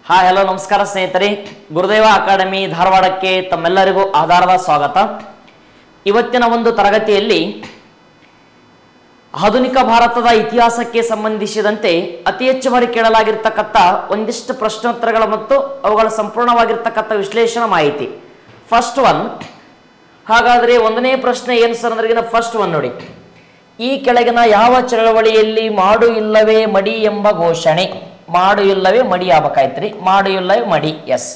Hi hello ನಮಸ್ಕಾರ ಸ್ನೇಹಿತರೆ, ಗುರುದೇವ academy ಧಾರವಾಡಕ್ಕೆ ತಮ್ಮೆಲ್ಲರಿಗೂ ಆಧಾರದ ಸ್ವಾಗತ. ಇವತ್ತಿನ ಒಂದು ತರಗತಿಯಲ್ಲಿ ಆಧುನಿಕ ಭಾರತದ ಇತಿಹಾಸಕ್ಕೆ ಸಂಬಂಧಿಸಿದಂತೆ ಅತಿ ಹೆಚ್ಚು ಬಾರಿ ಕೇಳಲಾಗಿರ್ತಕ್ಕಂಥ ಒಂದಿಷ್ಟು ಪ್ರಶ್ನೋತ್ತರಗಳ ಮತ್ತು ಅವುಗಳ ಸಂಪೂರ್ಣವಾಗಿರ್ತಕ್ಕಂಥ ವಿಶ್ಲೇಷಣಾ ಮಾಹಿತಿ. ಫಸ್ಟ್ ಒನ್, ಹಾಗಾದರೆ ಒಂದನೇ ಪ್ರಶ್ನೆ ಏನು ಸರ್ ಅಂದ್ರೆ ಫಸ್ಟ್ ಒನ್ ನೋಡಿ, ಈ ಕೆಳಗಿನ ಯಾವ ಚಳವಳಿಯಲ್ಲಿ ಮಾಡು ಇಲ್ಲವೇ ಮಡಿ ಎಂಬ ಘೋಷಣೆ, ಮಾಡು ಇಲ್ಲವೇ ಮಡಿ ಆಗಬೇಕಾಯ್ತ್ರಿ, ಮಾಡು ಇಲ್ಲವೇ ಮಡಿ, ಎಸ್.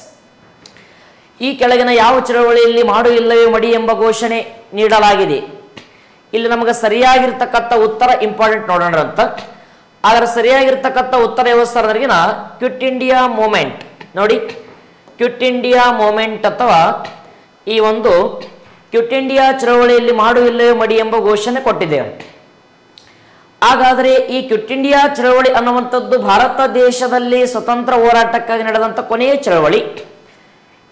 ಈ ಕೆಳಗಿನ ಯಾವ ಚಳವಳಿಯಲ್ಲಿ ಮಾಡು ಇಲ್ಲವೇ ಮಡಿ ಎಂಬ ಘೋಷಣೆ ನೀಡಲಾಗಿದೆ? ಇಲ್ಲಿ ನಮಗೆ ಸರಿಯಾಗಿರ್ತಕ್ಕಂಥ ಉತ್ತರ ಇಂಪಾರ್ಟೆಂಟ್ ನೋಡೋಣ ಅಂತ. ಆದರೆ ಸರಿಯಾಗಿರ್ತಕ್ಕಂಥ ಉತ್ತರ ವ್ಯವಸ್ಥೆಗಿನ ಕ್ವಿಟ್ ಇಂಡಿಯಾ ಮೂಮೆಂಟ್ ನೋಡಿ, ಕ್ವಿಟ್ ಇಂಡಿಯಾ ಮೂಮೆಂಟ್ ಅಥವಾ ಈ ಒಂದು ಕ್ವಿಟ್ ಇಂಡಿಯಾ ಚಳವಳಿಯಲ್ಲಿ ಮಾಡು ಇಲ್ಲವೇ ಮಡಿ ಎಂಬ ಘೋಷಣೆ ಕೊಟ್ಟಿದ್ದೇವೆ. ಹಾಗಾದರೆ ಈ ಕ್ವಿಟ್ ಇಂಡಿಯಾ ಚಳವಳಿ ಅನ್ನುವಂಥದ್ದು ಭಾರತ ದೇಶದಲ್ಲಿ ಸ್ವತಂತ್ರ ಹೋರಾಟಕ್ಕಾಗಿ ನಡೆದಂಥ ಕೊನೆಯ ಚಳವಳಿ.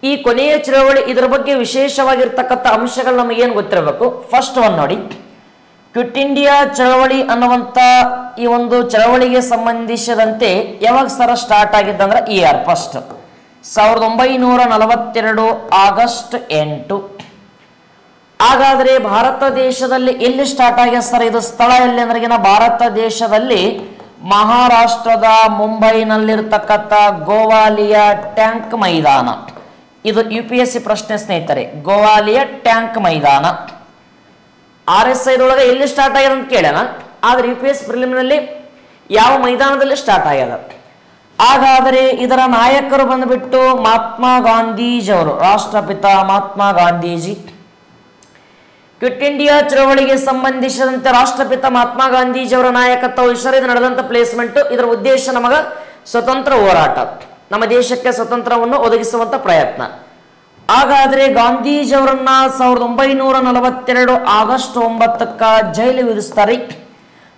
ಈ ಕೊನೆಯ ಚಳವಳಿ ಇದರ ಬಗ್ಗೆ ವಿಶೇಷವಾಗಿರ್ತಕ್ಕಂಥ ಅಂಶಗಳು ನಮಗೇನು ಗೊತ್ತಿರಬೇಕು? ಫಸ್ಟ್ ಒನ್ ನೋಡಿ, ಕ್ವಿಟ್ ಇಂಡಿಯಾ ಚಳವಳಿ ಅನ್ನುವಂಥ ಈ ಒಂದು ಚಳವಳಿಗೆ ಸಂಬಂಧಿಸಿದಂತೆ ಯಾವಾಗ ಸರ ಸ್ಟಾರ್ಟ್ ಆಗಿದ್ದಂದ್ರೆ ಇಯರ್ ಫಸ್ಟ್ 1942 ಆಗಸ್ಟ್ 8. ಹಾಗಾದರೆ ಭಾರತ ದೇಶದಲ್ಲಿ ಎಲ್ಲಿ ಸ್ಟಾರ್ಟ್ ಆಗ್ಯದ ಸರ್ ಇದು ಸ್ಥಳ ಎಲ್ಲಿ ಅಂದ್ರೆ ಭಾರತ ದೇಶದಲ್ಲಿ ಮಹಾರಾಷ್ಟ್ರದ ಮುಂಬೈನಲ್ಲಿರ್ತಕ್ಕಂಥ ಗೋವಾಲಿಯಾ ಟ್ಯಾಂಕ್ ಮೈದಾನ. ಇದು UPSC ಪ್ರಶ್ನೆ ಸ್ನೇಹಿತರೆ, ಗೋವಾಲಿಯಾ ಟ್ಯಾಂಕ್ ಮೈದಾನ. RSI ಒಳಗೆ ಎಲ್ಲಿ ಸ್ಟಾರ್ಟ್ ಆಗ್ಯದ ಅಂತ ಕೇಳೋಣ, ಆದ್ರೆ UPSC ಪ್ರಿಲಿಮಿನರಿ ಯಾವ ಮೈದಾನದಲ್ಲಿ ಸ್ಟಾರ್ಟ್ ಆಗ್ಯದ. ಹಾಗಾದರೆ ಇದರ ನಾಯಕರು ಬಂದುಬಿಟ್ಟು ಮಹಾತ್ಮ ಗಾಂಧೀಜಿಯವರು, ರಾಷ್ಟ್ರಪಿತ ಮಹಾತ್ಮ ಗಾಂಧೀಜಿ. ಕ್ವಿಟ್ ಇಂಡಿಯಾ ಚಳವಳಿಗೆ ಸಂಬಂಧಿಸಿದಂತೆ ರಾಷ್ಟ್ರಪಿತ ಮಹಾತ್ಮ ಗಾಂಧೀಜಿಯವರ ನಾಯಕತ್ವ ವಹಿಸಿ ನಡೆದಂತ ಪ್ಲೇಸ್ಮೆಂಟ್. ಇದರ ಉದ್ದೇಶ ನಮಗ ಸ್ವತಂತ್ರ ಹೋರಾಟ, ನಮ್ಮ ದೇಶಕ್ಕೆ ಸ್ವತಂತ್ರವನ್ನು ಒದಗಿಸುವಂತ ಪ್ರಯತ್ನ. ಹಾಗಾದ್ರೆ ಗಾಂಧೀಜಿಯವರನ್ನ 1942 ಆಗಸ್ಟ್ 9 ಜೈಲು ವಿಧಿಸ್ತಾರೆ.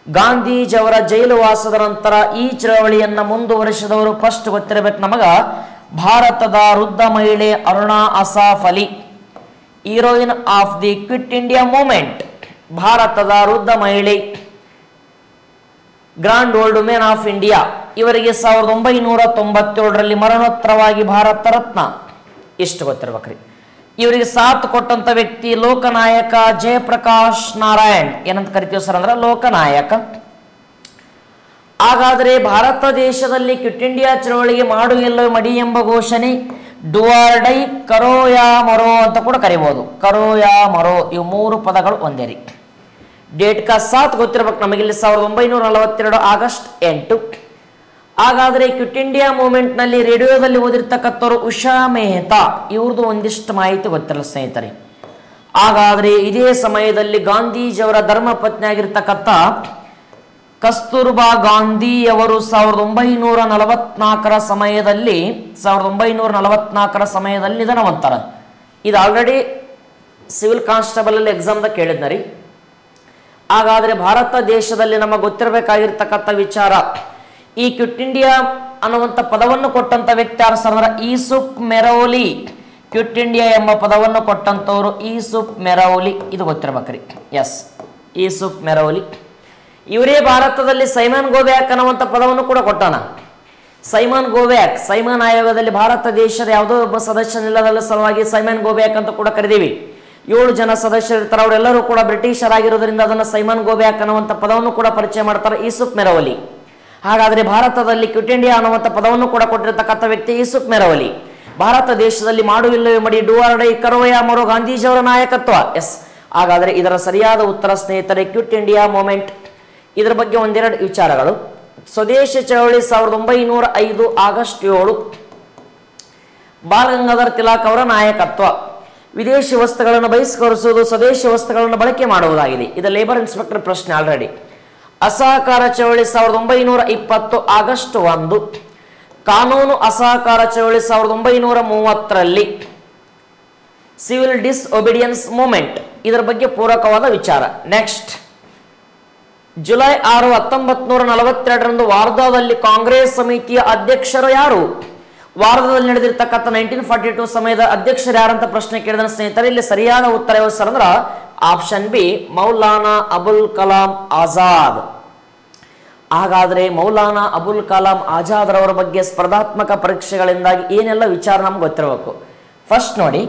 ಗಾಂಧೀಜಿಯವರ ಜೈಲು ವಾಸದ ನಂತರ ಈ ಚಳವಳಿಯನ್ನ ಮುಂದುವರಿಸಿದವರು ಫಸ್ಟ್ ಗೊತ್ತಿರಬೇಕು ನಮಗ, ಭಾರತದ ವೃದ್ಧ ಮಹಿಳೆ Aruna Asaf Ali, heroine of the quit India movement. ಭಾರತದ ವೃದ್ಧ ಮಹಿಳೆ, grand old woman of India. ಇವರಿಗೆ 1997ರಲ್ಲಿ ಮರಣೋತ್ತರವಾಗಿ ಭಾರತ ರತ್ನ, ಇಷ್ಟು ಗೊತ್ತಿರ್ಬೇಕ್ರಿ. ಇವರಿಗೆ ಸಾಥ್ ಕೊಟ್ಟಂತ ವ್ಯಕ್ತಿ ಲೋಕನಾಯಕ ಜಯಪ್ರಕಾಶ್ ನಾರಾಯಣ್, ಏನಂತ ಕರಿತೀವಿ ಸರ್ ಅಂದ್ರೆ ಲೋಕನಾಯಕ. ಹಾಗಾದರೆ ಭಾರತ ದೇಶದಲ್ಲಿ ಕ್ವಿಟ್ ಇಂಡಿಯಾ ಚಳವಳಿಗೆ ಮಾಡು ಇಲ್ಲವೇ ಮಡಿ ಎಂಬ ಘೋಷಣೆ ಡು ಆರ್ ಡೈ, ಕರೋ ಯಾ ಮರೋ ಅಂತ ಕೂಡ ಕರಿಬಹುದು. ಕರೋ ಯಾ ಮರೋ ಇವು ಮೂರು ಪದಗಳು ಒಂದೇ ರೀ. ಡೇಟ್ ಕಾ ಸಾಥ್ ಗೊತ್ತಿರಬೇಕು ನಮಗಿಲ್ಲಿ 1942 ಆಗಸ್ಟ್ 8. ಹಾಗಾದರೆ ಕ್ವಿಟ್ ಇಂಡಿಯಾ ಮೂವ್ಮೆಂಟ್ ನಲ್ಲಿ ರೇಡಿಯೋದಲ್ಲಿ ಓದಿರ್ತಕ್ಕಂಥವ್ರು ಉಷಾ ಮೆಹ್ತಾ, ಇವ್ರದ್ದು ಒಂದಿಷ್ಟು ಮಾಹಿತಿ ಗೊತ್ತಿರಲ್ಲ ಸ್ನೇಹಿತರೆ. ಹಾಗಾದರೆ ಇದೇ ಸಮಯದಲ್ಲಿ ಗಾಂಧೀಜಿಯವರ ಧರ್ಮ ಪತ್ನಿ ಆಗಿರ್ತಕ್ಕಂಥ ಕಸ್ತೂರ್ಬಾ ಗಾಂಧಿಯವರು 1944 ಸಮಯದಲ್ಲಿ ನಿಧನ ಹೊಂತಾರ. ಇದು ಆಲ್ರೆಡಿ ಸಿವಿಲ್ ಕಾನ್ಸ್ಟೇಬಲ್ ಅಲ್ಲಿ ಎಕ್ಸಾಮ್ದಾಗ ಕೇಳಿದ್ನರಿ. ಹಾಗಾದ್ರೆ ಭಾರತ ದೇಶದಲ್ಲಿ ನಮಗೆ ಗೊತ್ತಿರಬೇಕಾಗಿರ್ತಕ್ಕಂಥ ವಿಚಾರ, ಈ ಕ್ವಿಟ್ ಇಂಡಿಯಾ ಅನ್ನುವಂಥ ಪದವನ್ನು ಕೊಟ್ಟಂತ ವ್ಯಕ್ತಿ ಯಾರು ಸರ್ ಅಂದ್ರೆ ಈಸುಫ್ ಮೆರೌಲಿ. ಕ್ವಿಟ್ ಇಂಡಿಯಾ ಎಂಬ ಪದವನ್ನು ಕೊಟ್ಟಂತವರು ಈಸುಫ್ ಮೆರೌಲಿ, ಇದು ಗೊತ್ತಿರಬೇಕ್ರಿ. ಎಸ್, ಈಸುಫ್ ಮೆರೌಲಿ. ಇವರೇ ಭಾರತದಲ್ಲಿ ಸೈಮನ್ ಗೋಬ್ಯಾಕ್ ಅನ್ನುವಂಥ ಪದವನ್ನು ಕೂಡ ಕೊಟ್ಟಾನ. ಸೈಮನ್ ಗೋಬ್ಯಾಕ್, ಸೈಮನ್ ಆಯೋಗದಲ್ಲಿ ಭಾರತ ದೇಶದ ಯಾವುದೋ ಒಬ್ಬ ಸದಸ್ಯನಿಲ್ಲದ ಸಲುವಾಗಿ ಸೈಮನ್ ಗೋಬ್ಯಾಕ್ ಅಂತ ಕೂಡ ಕರೆದೀವಿ. 7 ಜನ ಸದಸ್ಯರು ಇರ್ತಾರೆ, ಅವರೆಲ್ಲರೂ ಕೂಡ ಬ್ರಿಟಿಷರಾಗಿರೋದ್ರಿಂದ ಅದನ್ನು ಸೈಮನ್ ಗೋಬ್ಯಾಕ್ ಅನ್ನುವಂಥ ಪದವನ್ನು ಕೂಡ ಪರಿಚಯ ಮಾಡ್ತಾರೆ ಈಸುಫ್ ಮೆರೌಲಿ. ಹಾಗಾದ್ರೆ ಭಾರತದಲ್ಲಿ ಕ್ವಿಟ್ ಇಂಡಿಯಾ ಅನ್ನುವಂಥ ಪದವನ್ನು ಕೂಡ ಕೊಟ್ಟಿರ್ತಕ್ಕಂಥ ವ್ಯಕ್ತಿ ಈಸುಫ್ ಮೆರೌಲಿ. ಭಾರತ ದೇಶದಲ್ಲಿ ಮಾಡು ಇಲ್ಲವೇ ಮಡಿ ಡು ಆರ್ ಡೈ, ಕರೋ ಯಾ ಮರೋ, ಗಾಂಧೀಜಿಯವರ ನಾಯಕತ್ವ. ಎಸ್, ಹಾಗಾದ್ರೆ ಇದರ ಸರಿಯಾದ ಉತ್ತರ ಸ್ನೇಹಿತರೆ ಕ್ವಿಟ್ ಇಂಡಿಯಾ ಮೂವ್ಮೆಂಟ್. ಇದರ ಬಗ್ಗೆ ಒಂದೆರಡು ವಿಚಾರಗಳು. ಸ್ವದೇಶಿ ಚಳವಳಿ 1905 ಆಗಸ್ಟ್ 7, ಬಾಲ್ ಗಂಗಾಧರ್ ತಿಲಕ್ ಅವರ ನಾಯಕತ್ವ. ವಿದೇಶಿ ವಸ್ತುಗಳನ್ನು ಬಹಿಷ್ಕರಿಸುವುದು, ಸ್ವದೇಶಿ ವಸ್ತುಗಳನ್ನು ಬಳಕೆ ಮಾಡುವುದಾಗಿದೆ. ಇದು ಲೇಬರ್ ಇನ್ಸ್ಪೆಕ್ಟರ್ ಪ್ರಶ್ನೆ ಆಲ್ರೆಡಿ. ಅಸಹಕಾರ ಚಳವಳಿ 1920 ಆಗಸ್ಟ್ 1, ಕಾನೂನು ಅಸಹಕಾರ ಚಳವಳಿ 1930ರಲ್ಲಿ. ಸಿವಿಲ್ ಡಿಸ್ಒಬಿಡಿಯನ್ಸ್ ಮೂವ್ಮೆಂಟ್, ಇದರ ಬಗ್ಗೆ ಪೂರಕವಾದ ವಿಚಾರ. ನೆಕ್ಸ್ಟ್, ಜುಲೈ 6, 1942ರಂದು ವಾರ್ಧಾದಲ್ಲಿ ಕಾಂಗ್ರೆಸ್ ಸಮಿತಿಯ ಅಧ್ಯಕ್ಷರು ಯಾರು? ವಾರ್ಧಾದಲ್ಲಿ ನಡೆದಿರ್ತಕ್ಕಂಥ 1942 ಸಮಯದ ಅಧ್ಯಕ್ಷರು ಯಾರಂತ ಪ್ರಶ್ನೆ ಕೇಳಿದ ಸ್ನೇಹಿತರೆ, ಇಲ್ಲಿ ಸರಿಯಾದ ಉತ್ತರ ಯಾವ ಸರ್ ಅಂದ್ರೆ ಆಪ್ಷನ್ ಬಿ, ಮೌಲಾನಾ ಅಬುಲ್ ಕಲಾಂ ಆಜಾದ್. ಹಾಗಾದರೆ ಮೌಲಾನಾ ಅಬುಲ್ ಕಲಾಂ ಆಜಾದ್ ರವರ ಬಗ್ಗೆ ಸ್ಪರ್ಧಾತ್ಮಕ ಪರೀಕ್ಷೆಗಳಿಂದಾಗಿ ಏನೆಲ್ಲ ವಿಚಾರ ನಮ್ಗೆ ಗೊತ್ತಿರಬೇಕು. ಫಸ್ಟ್ ನೋಡಿ,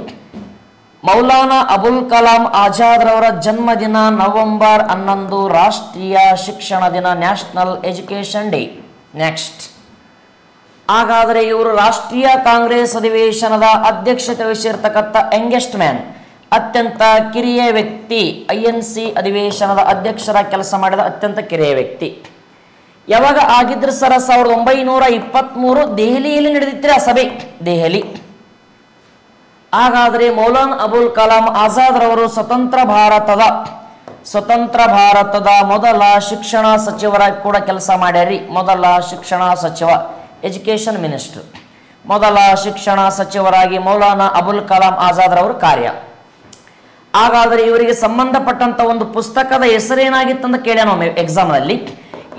ಮೌಲಾನಾ ಅಬುಲ್ ಕಲಾಂ ಆಜಾದ್ ರವರ ಜನ್ಮದಿನ ನವೆಂಬರ್ 11 ರಾಷ್ಟ್ರೀಯ ಶಿಕ್ಷಣ ದಿನ, ನ್ಯಾಷನಲ್ ಎಜುಕೇಶನ್ ಡೇ. ನೆಕ್ಸ್ಟ್, ಹಾಗಾದರೆ ಇವರು ರಾಷ್ಟ್ರೀಯ ಕಾಂಗ್ರೆಸ್ ಅಧಿವೇಶನದ ಅಧ್ಯಕ್ಷತೆ ವಹಿಸಿರ್ತಕ್ಕಂಥ ಯಂಗೆಸ್ಟ್ ಮ್ಯಾನ್, ಅತ್ಯಂತ ಕಿರಿಯ ವ್ಯಕ್ತಿ, INC ಅಧಿವೇಶನದ ಅಧ್ಯಕ್ಷರ ಕೆಲಸ ಮಾಡಿದ ಅತ್ಯಂತ ಕಿರಿಯ ವ್ಯಕ್ತಿ. ಯಾವಾಗ ಆಗಿದ್ರು ಸರ? 1923 ದೆಹಲಿಯಲ್ಲಿ ನಡೆದಿತ್ತು ಆ ಸಭೆ, ದೆಹಲಿ. ಹಾಗಾದರೆ ಮೌಲಾನಾ ಅಬುಲ್ ಕಲಾಂ ಆಜಾದ್ ರವರು ಸ್ವತಂತ್ರ ಭಾರತದ ಮೊದಲ ಶಿಕ್ಷಣ ಸಚಿವರಾಗಿ ಕೂಡ ಕೆಲಸ ಮಾಡ್ಯಾರಿ. ಮೊದಲ ಶಿಕ್ಷಣ ಸಚಿವ, ಎಜುಕೇಶನ್ ಮಿನಿಸ್ಟರ್, ಮೊದಲ ಶಿಕ್ಷಣ ಸಚಿವರಾಗಿ ಮೌಲಾನಾ ಅಬುಲ್ ಕಲಾಂ ಆಜಾದ್ ರವರು ಕಾರ್ಯ. ಹಾಗಾದರೆ ಇವರಿಗೆ ಸಂಬಂಧಪಟ್ಟಂತ ಒಂದು ಪುಸ್ತಕದ ಹೆಸರೇನಾಗಿತ್ತಂತ ಕೇಳ್ಯಾನ ಎಕ್ಸಾಮ್ ನಲ್ಲಿ.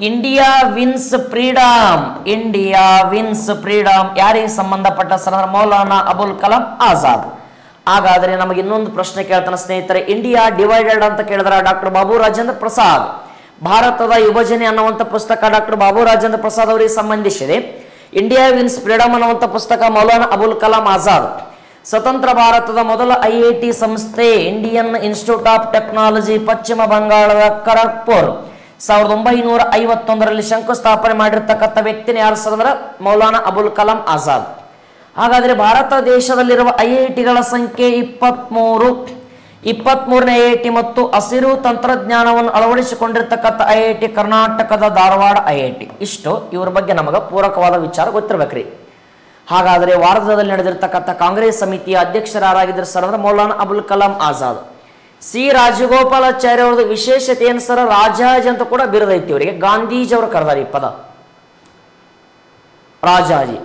India wins freedom. India wins freedom ಯಾರಿಗೆ ಸಂಬಂಧಪಟ್ಟ ಸರ್? ಮೌಲಾನಾ ಅಬುಲ್ ಕಲಾಂ ಆಜಾದ್. ಹಾಗಾದರೆ ನಮಗೆ ಇನ್ನೊಂದು ಪ್ರಶ್ನೆ ಕೇಳ್ತಾನೆ ಸ್ನೇಹಿತರೆ, ಇಂಡಿಯಾ ಡಿವೈಡೆಡ್ ಅಂತ ಕೇಳಿದ್ರೆ ಡಾಕ್ಟರ್ ಬಾಬು ರಾಜೇಂದ್ರ ಪ್ರಸಾದ್. ಭಾರತದ ವಿಭಜನೆ ಅನ್ನುವಂಥ ಪುಸ್ತಕ ಡಾಕ್ಟರ್ ಬಾಬು ರಾಜೇಂದ್ರ ಪ್ರಸಾದ್ ಅವರಿಗೆ ಸಂಬಂಧಿಸಿದೆ. ಇಂಡಿಯಾ ವಿನ್ಸ್ ಫ್ರೀಡಮ್ ಅನ್ನುವಂಥ ಪುಸ್ತಕ ಮೌಲಾನಾ ಅಬುಲ್ ಕಲಾಂ ಆಜಾದ್. ಸ್ವತಂತ್ರ ಭಾರತದ ಮೊದಲ IIT ಸಂಸ್ಥೆ ಇಂಡಿಯನ್ ಇನ್ಸ್ಟಿಟ್ಯೂಟ್ ಆಫ್ ಟೆಕ್ನಾಲಜಿ, ಪಶ್ಚಿಮ ಬಂಗಾಳದ ಖರಗ್ಪುರ್, 1951ರಲ್ಲಿ ಶಂಕುಸ್ಥಾಪನೆ ಮಾಡಿರ್ತಕ್ಕಂಥ ವ್ಯಕ್ತಿನ ಯಾರು ಸರ್ ಅಂದ್ರೆ ಮೌಲಾನಾ ಅಬುಲ್ ಕಲಾಂ ಆಜಾದ್. ಹಾಗಾದರೆ ಭಾರತ ದೇಶದಲ್ಲಿರುವ IITಗಳ ಸಂಖ್ಯೆ 23. 23ನೇ IIT ಮತ್ತು ಹಸಿರು ತಂತ್ರಜ್ಞಾನವನ್ನು ಅಳವಡಿಸಿಕೊಂಡಿರ್ತಕ್ಕಂಥ IIT ಕರ್ನಾಟಕದ ಧಾರವಾಡ IIT. ಇಷ್ಟು ಇವ್ರ ಬಗ್ಗೆ ನಮಗೆ ಪೂರಕವಾದ ವಿಚಾರ ಗೊತ್ತಿರಬೇಕ್ರಿ. ಹಾಗಾದರೆ ವಾರದಲ್ಲಿ ನಡೆದಿರ್ತಕ್ಕಂಥ ಕಾಂಗ್ರೆಸ್ ಸಮಿತಿಯ ಅಧ್ಯಕ್ಷರಾಗಿದ್ದರು ಸರ್ ಅಂದ್ರೆ ಮೌಲಾನಾ ಅಬುಲ್ ಕಲಾಂ ಆಜಾದ್. ಸಿ ರಾಜಗೋಪಾಲಾಚಾರ್ಯ ಅವ್ರದ್ದು ವಿಶೇಷತೆ ಏನು ಸರ್? ರಾಜಾಜಿ ಅಂತ ಕೂಡ ಬಿರುದೈತಿ ಇವರಿಗೆ. ಗಾಂಧೀಜಿ ಅವರು ಕರೆದಾರೆ ಈ ಪದ ರಾಜಾಜಿ.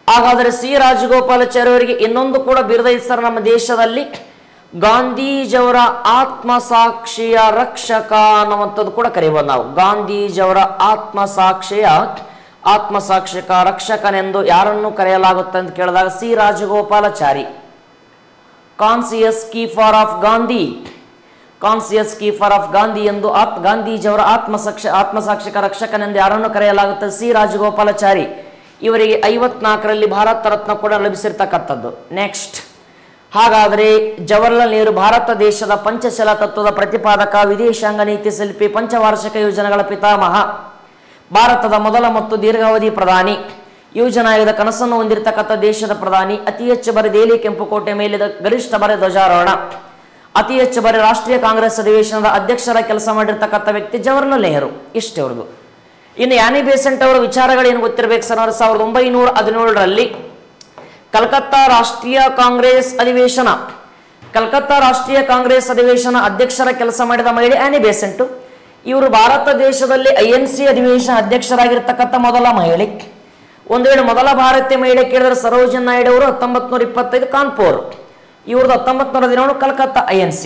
ಹಾಗಾದರೆ ಸಿ ರಾಜಗೋಪಾಲಾಚಾರ್ಯ ಅವರಿಗೆ ಇನ್ನೊಂದು ಕೂಡ ಬಿರುದೈತಿ ಸರ್ ನಮ್ಮ ದೇಶದಲ್ಲಿ, ಗಾಂಧೀಜಿಯವರ ಆತ್ಮಸಾಕ್ಷಿಯ ರಕ್ಷಕ ಅನ್ನುವಂಥದ್ದು ಕೂಡ ಕರೀಬೋದು ನಾವು. ಗಾಂಧೀಜಿಯವರ ಆತ್ಮಸಾಕ್ಷಿಕ ರಕ್ಷಕನೆಂದು ಯಾರನ್ನು ಕರೆಯಲಾಗುತ್ತೆ ಅಂತ ಕೇಳಿದಾಗ C Rajagopalachari. Conscious keeper of Gandhi ಎಂದು ಗಾಂಧೀಜಿಯವರ ಆತ್ಮಸಾಕ್ಷಿಕ ರಕ್ಷಕನೆಂದು ಯಾರನ್ನು ಕರೆಯಲಾಗುತ್ತೆ? ಸಿ ರಾಜಗೋಪಾಲಾಚಾರಿ. ಇವರಿಗೆ 54ರಲ್ಲಿ ಭಾರತ ರತ್ನ ಕೂಡ ಲಭಿಸಿರ್ತಕ್ಕಂಥದ್ದು. ನೆಕ್ಸ್ಟ್, ಹಾಗಾದರೆ ಜವಾಹರ್ಲಾಲ್ ನೆಹರು ಭಾರತ ದೇಶದ ಪಂಚಶೀಲ ತತ್ವದ ಪ್ರತಿಪಾದಕ, ವಿದೇಶಾಂಗ ನೀತಿ ಶಿಲ್ಪಿ, ಪಂಚವಾರ್ಷಿಕ ಯೋಜನೆಗಳ ಪಿತಾಮಹ, ಭಾರತದ ಮೊದಲ ಮತ್ತು ದೀರ್ಘಾವಧಿ ಪ್ರಧಾನಿ, ಯೋಜನಾ ಆಯೋಗದ ಕನಸನ್ನು ಹೊಂದಿರತಕ್ಕಂಥ ದೇಶದ ಪ್ರಧಾನಿ, ಅತಿ ಹೆಚ್ಚು ಬಾರಿ ದೆಹಲಿ ಕೆಂಪುಕೋಟೆ ಮೇಲೆ ಗರಿಷ್ಠ ಬಾರಿ ಧ್ವಜಾರೋಹಣ, ಅತಿ ಹೆಚ್ಚು ಬಾರಿ ರಾಷ್ಟ್ರೀಯ ಕಾಂಗ್ರೆಸ್ ಅಧಿವೇಶನದ ಅಧ್ಯಕ್ಷರ ಕೆಲಸ ಮಾಡಿರ್ತಕ್ಕಂಥ ವ್ಯಕ್ತಿ ಜವಾಹರ್ಲಾಲ್ ನೆಹರು. ಇಷ್ಟೇ ಅವ್ರದ್ದು. ಇನ್ನು ಆನಿ ಬೆಸೆಂಟ್ ಅವರ ವಿಚಾರಗಳು ಏನು ಗೊತ್ತಿರಬೇಕು ಸರ್? 1917ರಲ್ಲಿ ಕಲ್ಕತ್ತಾ ರಾಷ್ಟ್ರೀಯ ಕಾಂಗ್ರೆಸ್ ಅಧಿವೇಶನ ಅಧ್ಯಕ್ಷರ ಕೆಲಸ ಮಾಡಿದ ಮಹಿಳೆ ಆನಿ ಬೆಸೆಂಟ್. ಇವರು ಭಾರತ ದೇಶದಲ್ಲಿ INC ಅಧಿವೇಶನ ಅಧ್ಯಕ್ಷರಾಗಿರ್ತಕ್ಕಂಥ ಮೊದಲ ಮಹಿಳೆ. ಒಂದು ವೇಳೆ ಮೊದಲ ಭಾರತೀಯ ಮಹಿಳೆ ಕೇಳಿದ್ರೆ ಸರೋಜಿನಿ ನಾಯ್ಡು ಅವರು 1925 ಕಾನ್ಪುರ್, ಇವ್ರದ್ದು 1911 ಕಲ್ಕತ್ತಾ INC.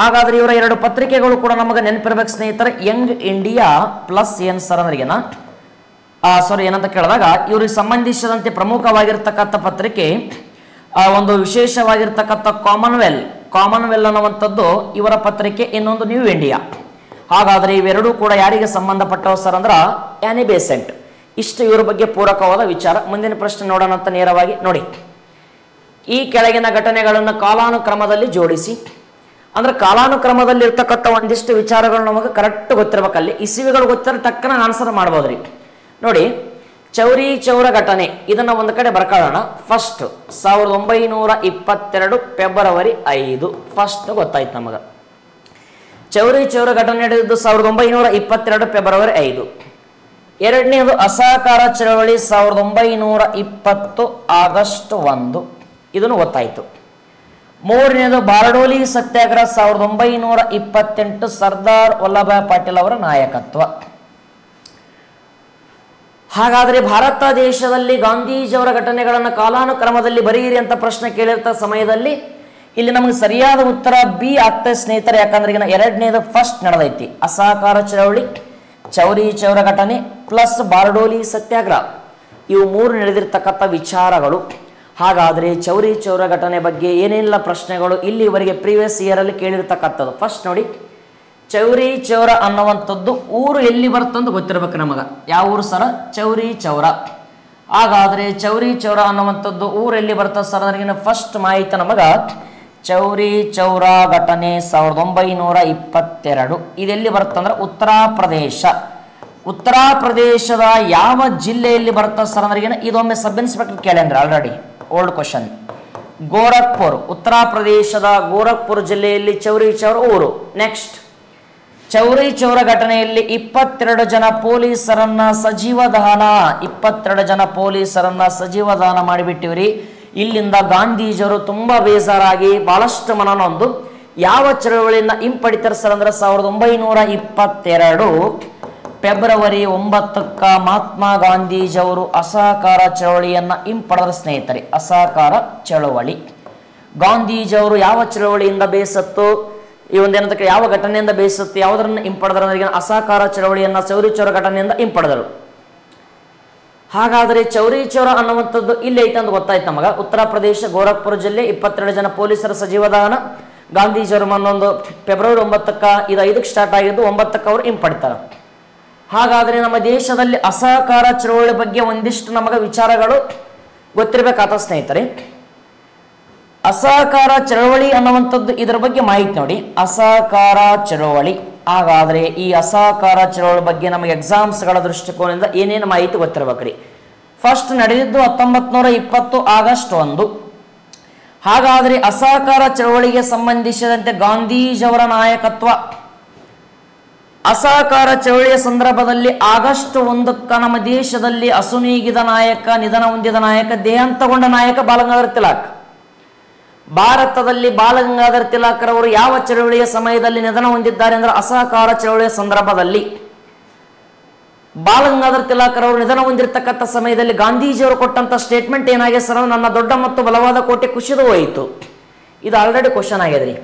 ಹಾಗಾದ್ರೆ ಇವರ 2 ಪತ್ರಿಕೆಗಳು ಕೂಡ ನಮಗೆ ನೆನಪಿರ್ಬೇಕು ಸ್ನೇಹಿತರೆ. ಯಂಗ್ ಇಂಡಿಯಾ ಪ್ಲಸ್ ಏನ್ ಸರ್ ಅಂದ್ರಿಗೆನ ಏನಂತ ಕೇಳಿದಾಗ ಇವ್ರಿಗೆ ಸಂಬಂಧಿಸಿದಂತೆ ಪ್ರಮುಖವಾಗಿರ್ತಕ್ಕಂಥ ಪತ್ರಿಕೆ ಒಂದು ವಿಶೇಷವಾಗಿರ್ತಕ್ಕಂಥ ಕಾಮನ್ವೆಲ್ ಅನ್ನುವಂಥದ್ದು ಇವರ ಪತ್ರಿಕೆ. ಇನ್ನೊಂದು ನ್ಯೂ ಇಂಡಿಯಾ. ಹಾಗಾದರೆ ಇವೆರಡೂ ಕೂಡ ಯಾರಿಗೆ ಸಂಬಂಧಪಟ್ಟವು ಸರ್ ಅಂದ್ರೆ ಆನಿ ಬೆಸೆಂಟ್. ಇಷ್ಟು ಇವರ ಬಗ್ಗೆ ಪೂರಕವಾದ ವಿಚಾರ. ಮುಂದಿನ ಪ್ರಶ್ನೆ ನೋಡೋಣ ಅಂತ ನೇರವಾಗಿ ನೋಡಿ. ಈ ಕೆಳಗಿನ ಘಟನೆಗಳನ್ನು ಕಾಲಾನುಕ್ರಮದಲ್ಲಿ ಜೋಡಿಸಿ. ಅಂದ್ರೆ ಕಾಲಾನುಕ್ರಮದಲ್ಲಿ ಇರ್ತಕ್ಕಂಥ ಒಂದಿಷ್ಟು ವಿಚಾರಗಳು ನಮಗೆ ಕರೆಕ್ಟ್ ಗೊತ್ತಿರ್ಬೇಕಲ್ಲಿ. ಇಸವಿಗಳು ಗೊತ್ತಿರೋ ಟಕ್ಕನ ಆನ್ಸರ್ ಮಾಡ್ಬೋದ್ರಿ. ನೋಡಿ, ಚೌರಿ ಚೌರ ಘಟನೆ ಇದನ್ನ ಒಂದು ಕಡೆ ಬರ್ಕೊಳ್ಳೋಣ. ಫಸ್ಟ್ 1922 ಫೆಬ್ರವರಿ 5 ಫಸ್ಟ್ ಗೊತ್ತಾಯ್ತು ನಮಗ. ಚೌರಿ ಚೌರ ಘಟನೆ ನಡೆದಿದ್ದು 1922 ಫೆಬ್ರವರಿ 5. ಎರಡನೇದು ಅಸಹಕಾರ ಚಳವಳಿ 1920 ಆಗಸ್ಟ್ 1, ಇದನ್ನು ಗೊತ್ತಾಯ್ತು. ಮೂರನೇದು ಬಾರ್ಡೋಲಿ ಸತ್ಯಾಗ್ರಹ 1928 ಸರ್ದಾರ್ ವಲ್ಲಭಾಯ್ ಪಟೇಲ್ ಅವರ ನಾಯಕತ್ವ. ಹಾಗಾದರೆ ಭಾರತ ದೇಶದಲ್ಲಿ ಗಾಂಧೀಜಿಯವರ ಘಟನೆಗಳನ್ನು ಕಾಲಾನುಕ್ರಮದಲ್ಲಿ ಬರೆಯಿರಿ ಅಂತ ಪ್ರಶ್ನೆ ಕೇಳಿರ್ತ ಸಮಯದಲ್ಲಿ ಇಲ್ಲಿ ನಮಗೆ ಸರಿಯಾದ ಉತ್ತರ ಬಿ ಆಗ್ತದೆ ಸ್ನೇಹಿತರೆ. ಯಾಕಂದ್ರೆ ಈಗ ಎರಡನೇದು ಫಸ್ಟ್ ನಡೆದೈತಿ, ಅಸಹಕಾರ ಚಳವಳಿ, ಚೌರಿ ಚೌರ ಘಟನೆ ಪ್ಲಸ್ ಬಾರ್ಡೋಲಿ ಸತ್ಯಾಗ್ರಹ, ಇವು 3 ನಡೆದಿರ್ತಕ್ಕಂಥ ವಿಚಾರಗಳು. ಹಾಗಾದರೆ ಚೌರಿ ಚೌರ ಘಟನೆ ಬಗ್ಗೆ ಏನೆಲ್ಲ ಪ್ರಶ್ನೆಗಳು ಇಲ್ಲಿವರೆಗೆ ಪ್ರೀವಿಯಸ್ ಇಯರ್ ಅಲ್ಲಿ ಕೇಳಿರ್ತಕ್ಕಂಥದ್ದು. ಫಸ್ಟ್ ನೋಡಿ, ಚೌರಿ ಚೌರ ಅನ್ನುವಂಥದ್ದು ಊರು ಎಲ್ಲಿ ಬರ್ತಂದು ಗೊತ್ತಿರ್ಬೇಕು ನಮಗೆ. ಯಾವ ಊರು ಸರ? ಚೌರಿ ಚೌರ. ಹಾಗಾದರೆ ಚೌರಿ ಚೌರ ಅನ್ನುವಂಥದ್ದು ಊರು ಎಲ್ಲಿ ಬರ್ತದೆ ಸರ್ ನನಗಿನ ಫಸ್ಟ್ ಮಾಹಿತಿ ನಮಗೆ ಚೌರಿ ಚೌರ ಘಟನೆ 1922. ಇದೆಲ್ಲಿ ಬರ್ತಂದ್ರೆ ಉತ್ತರ ಪ್ರದೇಶ. ಉತ್ತರ ಪ್ರದೇಶದ ಯಾವ ಜಿಲ್ಲೆಯಲ್ಲಿ ಬರ್ತದೆ ಸರ್ ಅಂದ್ರಿಗೇನ ಇದೊಮ್ಮೆ ಸಬ್ ಇನ್ಸ್ಪೆಕ್ಟರ್ ಕೇಳಂದ್ರೆ ಆಲ್ರೆಡಿ ಓಲ್ಡ್ ಕ್ವಶನ್. ಗೋರಖ್ಪುರ್, ಉತ್ತರ ಪ್ರದೇಶದ ಗೋರಖ್ಪುರ್ ಜಿಲ್ಲೆಯಲ್ಲಿ ಚೌರಿ ಚೌರ ಊರು. ನೆಕ್ಸ್ಟ್, ಚೌರಿ ಚೌರ ಘಟನೆಯಲ್ಲಿ 22 ಜನ ಪೊಲೀಸರನ್ನ ಸಜೀವ ದಹನ, 22 ಜನ ಪೊಲೀಸರನ್ನ ಸಜೀವ ದಹನ ಮಾಡಿಬಿಟ್ಟಿವ್ರಿ. ಇಲ್ಲಿಂದ ಗಾಂಧೀಜಿಯವರು ತುಂಬಾ ಬೇಜಾರಾಗಿ ಬಹಳಷ್ಟು ಮನನೊಂದು ಯಾವ ಚಳವಳಿಯನ್ನ ಹಿಂಪಡಿತಾರೆ ಸರ್ ಅಂದ್ರೆ 1922 ಫೆಬ್ರವರಿ 9ಕ್ಕೆ ಮಹಾತ್ಮ ಗಾಂಧೀಜಿಯವರು ಅಸಹಕಾರ ಚಳವಳಿಯನ್ನ ಹಿಂಪಡೆದ ಸ್ನೇಹಿತರೆ. ಅಸಹಕಾರ ಚಳವಳಿ ಗಾಂಧೀಜಿಯವರು ಯಾವ ಚಳವಳಿಯಿಂದ ಬೇಸತ್ತು, ಈ ಒಂದೇನಂತ ಯಾವ ಘಟನೆಯಿಂದ ಬೇಸತ್ತು, ಯಾವುದರನ್ನ ಹಿಂಪಡೆದರು ಅಂದ್ರೆ ಅಸಹಕಾರ ಚಳವಳಿಯನ್ನ ಚೌರಿ ಚೌರ ಘಟನೆಯಿಂದ ಹಿಂಪಡೆದರು. ಹಾಗಾದರೆ ಚೌರಿ ಚೌರ ಅನ್ನುವಂಥದ್ದು ಇಲ್ಲಿ ಐತೆ ಅಂತ ಗೊತ್ತಾಯ್ತು ನಮಗ. ಉತ್ತರ ಪ್ರದೇಶ ಗೋರಖ್ಪುರ ಜಿಲ್ಲೆ 22 ಜನ ಪೊಲೀಸರ ಸಜೀವ ದಹನ. ಗಾಂಧೀಜಿಯವರು ಮೊನ್ನೊಂದು ಫೆಬ್ರವರಿ 9ಕ್ಕೆ ಇದು 5ಕ್ಕೆ ಸ್ಟಾರ್ಟ್ ಆಗಿದ್ದು 9ಕ್ಕೆ ಅವರು ಹಿಂಪಡಿತಾರೆ. ಹಾಗಾದರೆ ನಮ್ಮ ದೇಶದಲ್ಲಿ ಅಸಹಕಾರ ಚಳವಳಿ ಬಗ್ಗೆ ಒಂದಿಷ್ಟು ನಮಗೆ ವಿಚಾರಗಳು ಗೊತ್ತಿರಬೇಕಾದ ಸ್ನೇಹಿತರೆ. ಅಸಹಕಾರ ಚಳವಳಿ ಅನ್ನುವಂಥದ್ದು ಇದರ ಬಗ್ಗೆ ಮಾಹಿತಿ ನೋಡಿ. ಅಸಹಕಾರ ಚಳವಳಿ. ಹಾಗಾದರೆ ಈ ಅಸಹಕಾರ ಚಳವಳಿ ಬಗ್ಗೆ ನಮಗೆ ಎಕ್ಸಾಮ್ಸ್ಗಳ ದೃಷ್ಟಿಕೋನದಿಂದ ಏನೇನು ಮಾಹಿತಿ ಗೊತ್ತಿರಬೇಕ್ರಿ. ಫಸ್ಟ್ ನಡೆದಿದ್ದು 1920 ಆಗಸ್ಟ್ 1. ಹಾಗಾದರೆ ಅಸಹಕಾರ ಚಳವಳಿಗೆ ಸಂಬಂಧಿಸಿದಂತೆ ಗಾಂಧೀಜಿಯವರ ನಾಯಕತ್ವ. ಅಸಹಕಾರ ಚಳವಳಿಯ ಸಂದರ್ಭದಲ್ಲಿ ಆಗಸ್ಟ್ 1ಕ್ಕೆ ನಮ್ಮ ದೇಶದಲ್ಲಿ ಅಸುನೀಗಿದ ನಾಯಕ, ನಿಧನ ಹೊಂದಿದ ನಾಯಕ, ದೇಹಾಂತಗೊಂಡ ನಾಯಕ ಬಾಲಗಂಗಾಧರ ತಿಲಕ್. ಭಾರತದಲ್ಲಿ ಬಾಲಗಂಗಾಧರ ತಿಲಕರವರು ಯಾವ ಚಳವಳಿಯ ಸಮಯದಲ್ಲಿ ನಿಧನ ಹೊಂದಿದ್ದಾರೆ ಅಂದ್ರೆ ಅಸಹಕಾರ ಚಳವಳಿಯ ಸಂದರ್ಭದಲ್ಲಿ. ಬಾಲಗಂಗಾಧರ ತಿಲಕರವರು ನಿಧನ ಹೊಂದಿರತಕ್ಕಂಥ ಸಮಯದಲ್ಲಿ ಗಾಂಧೀಜಿಯವರು ಕೊಟ್ಟಂತ ಸ್ಟೇಟ್ಮೆಂಟ್ ಏನಾಗಿದೆ ಸರ್, ನನ್ನ ದೊಡ್ಡ ಮತ್ತು ಬಲವಾದ ಕೋಟೆ ಕುಸಿದು ಹೋಯಿತು. ಇದು ಆಲ್ರೆಡಿ ಕ್ವಶನ್ ಆಗಿದ್ರಿ.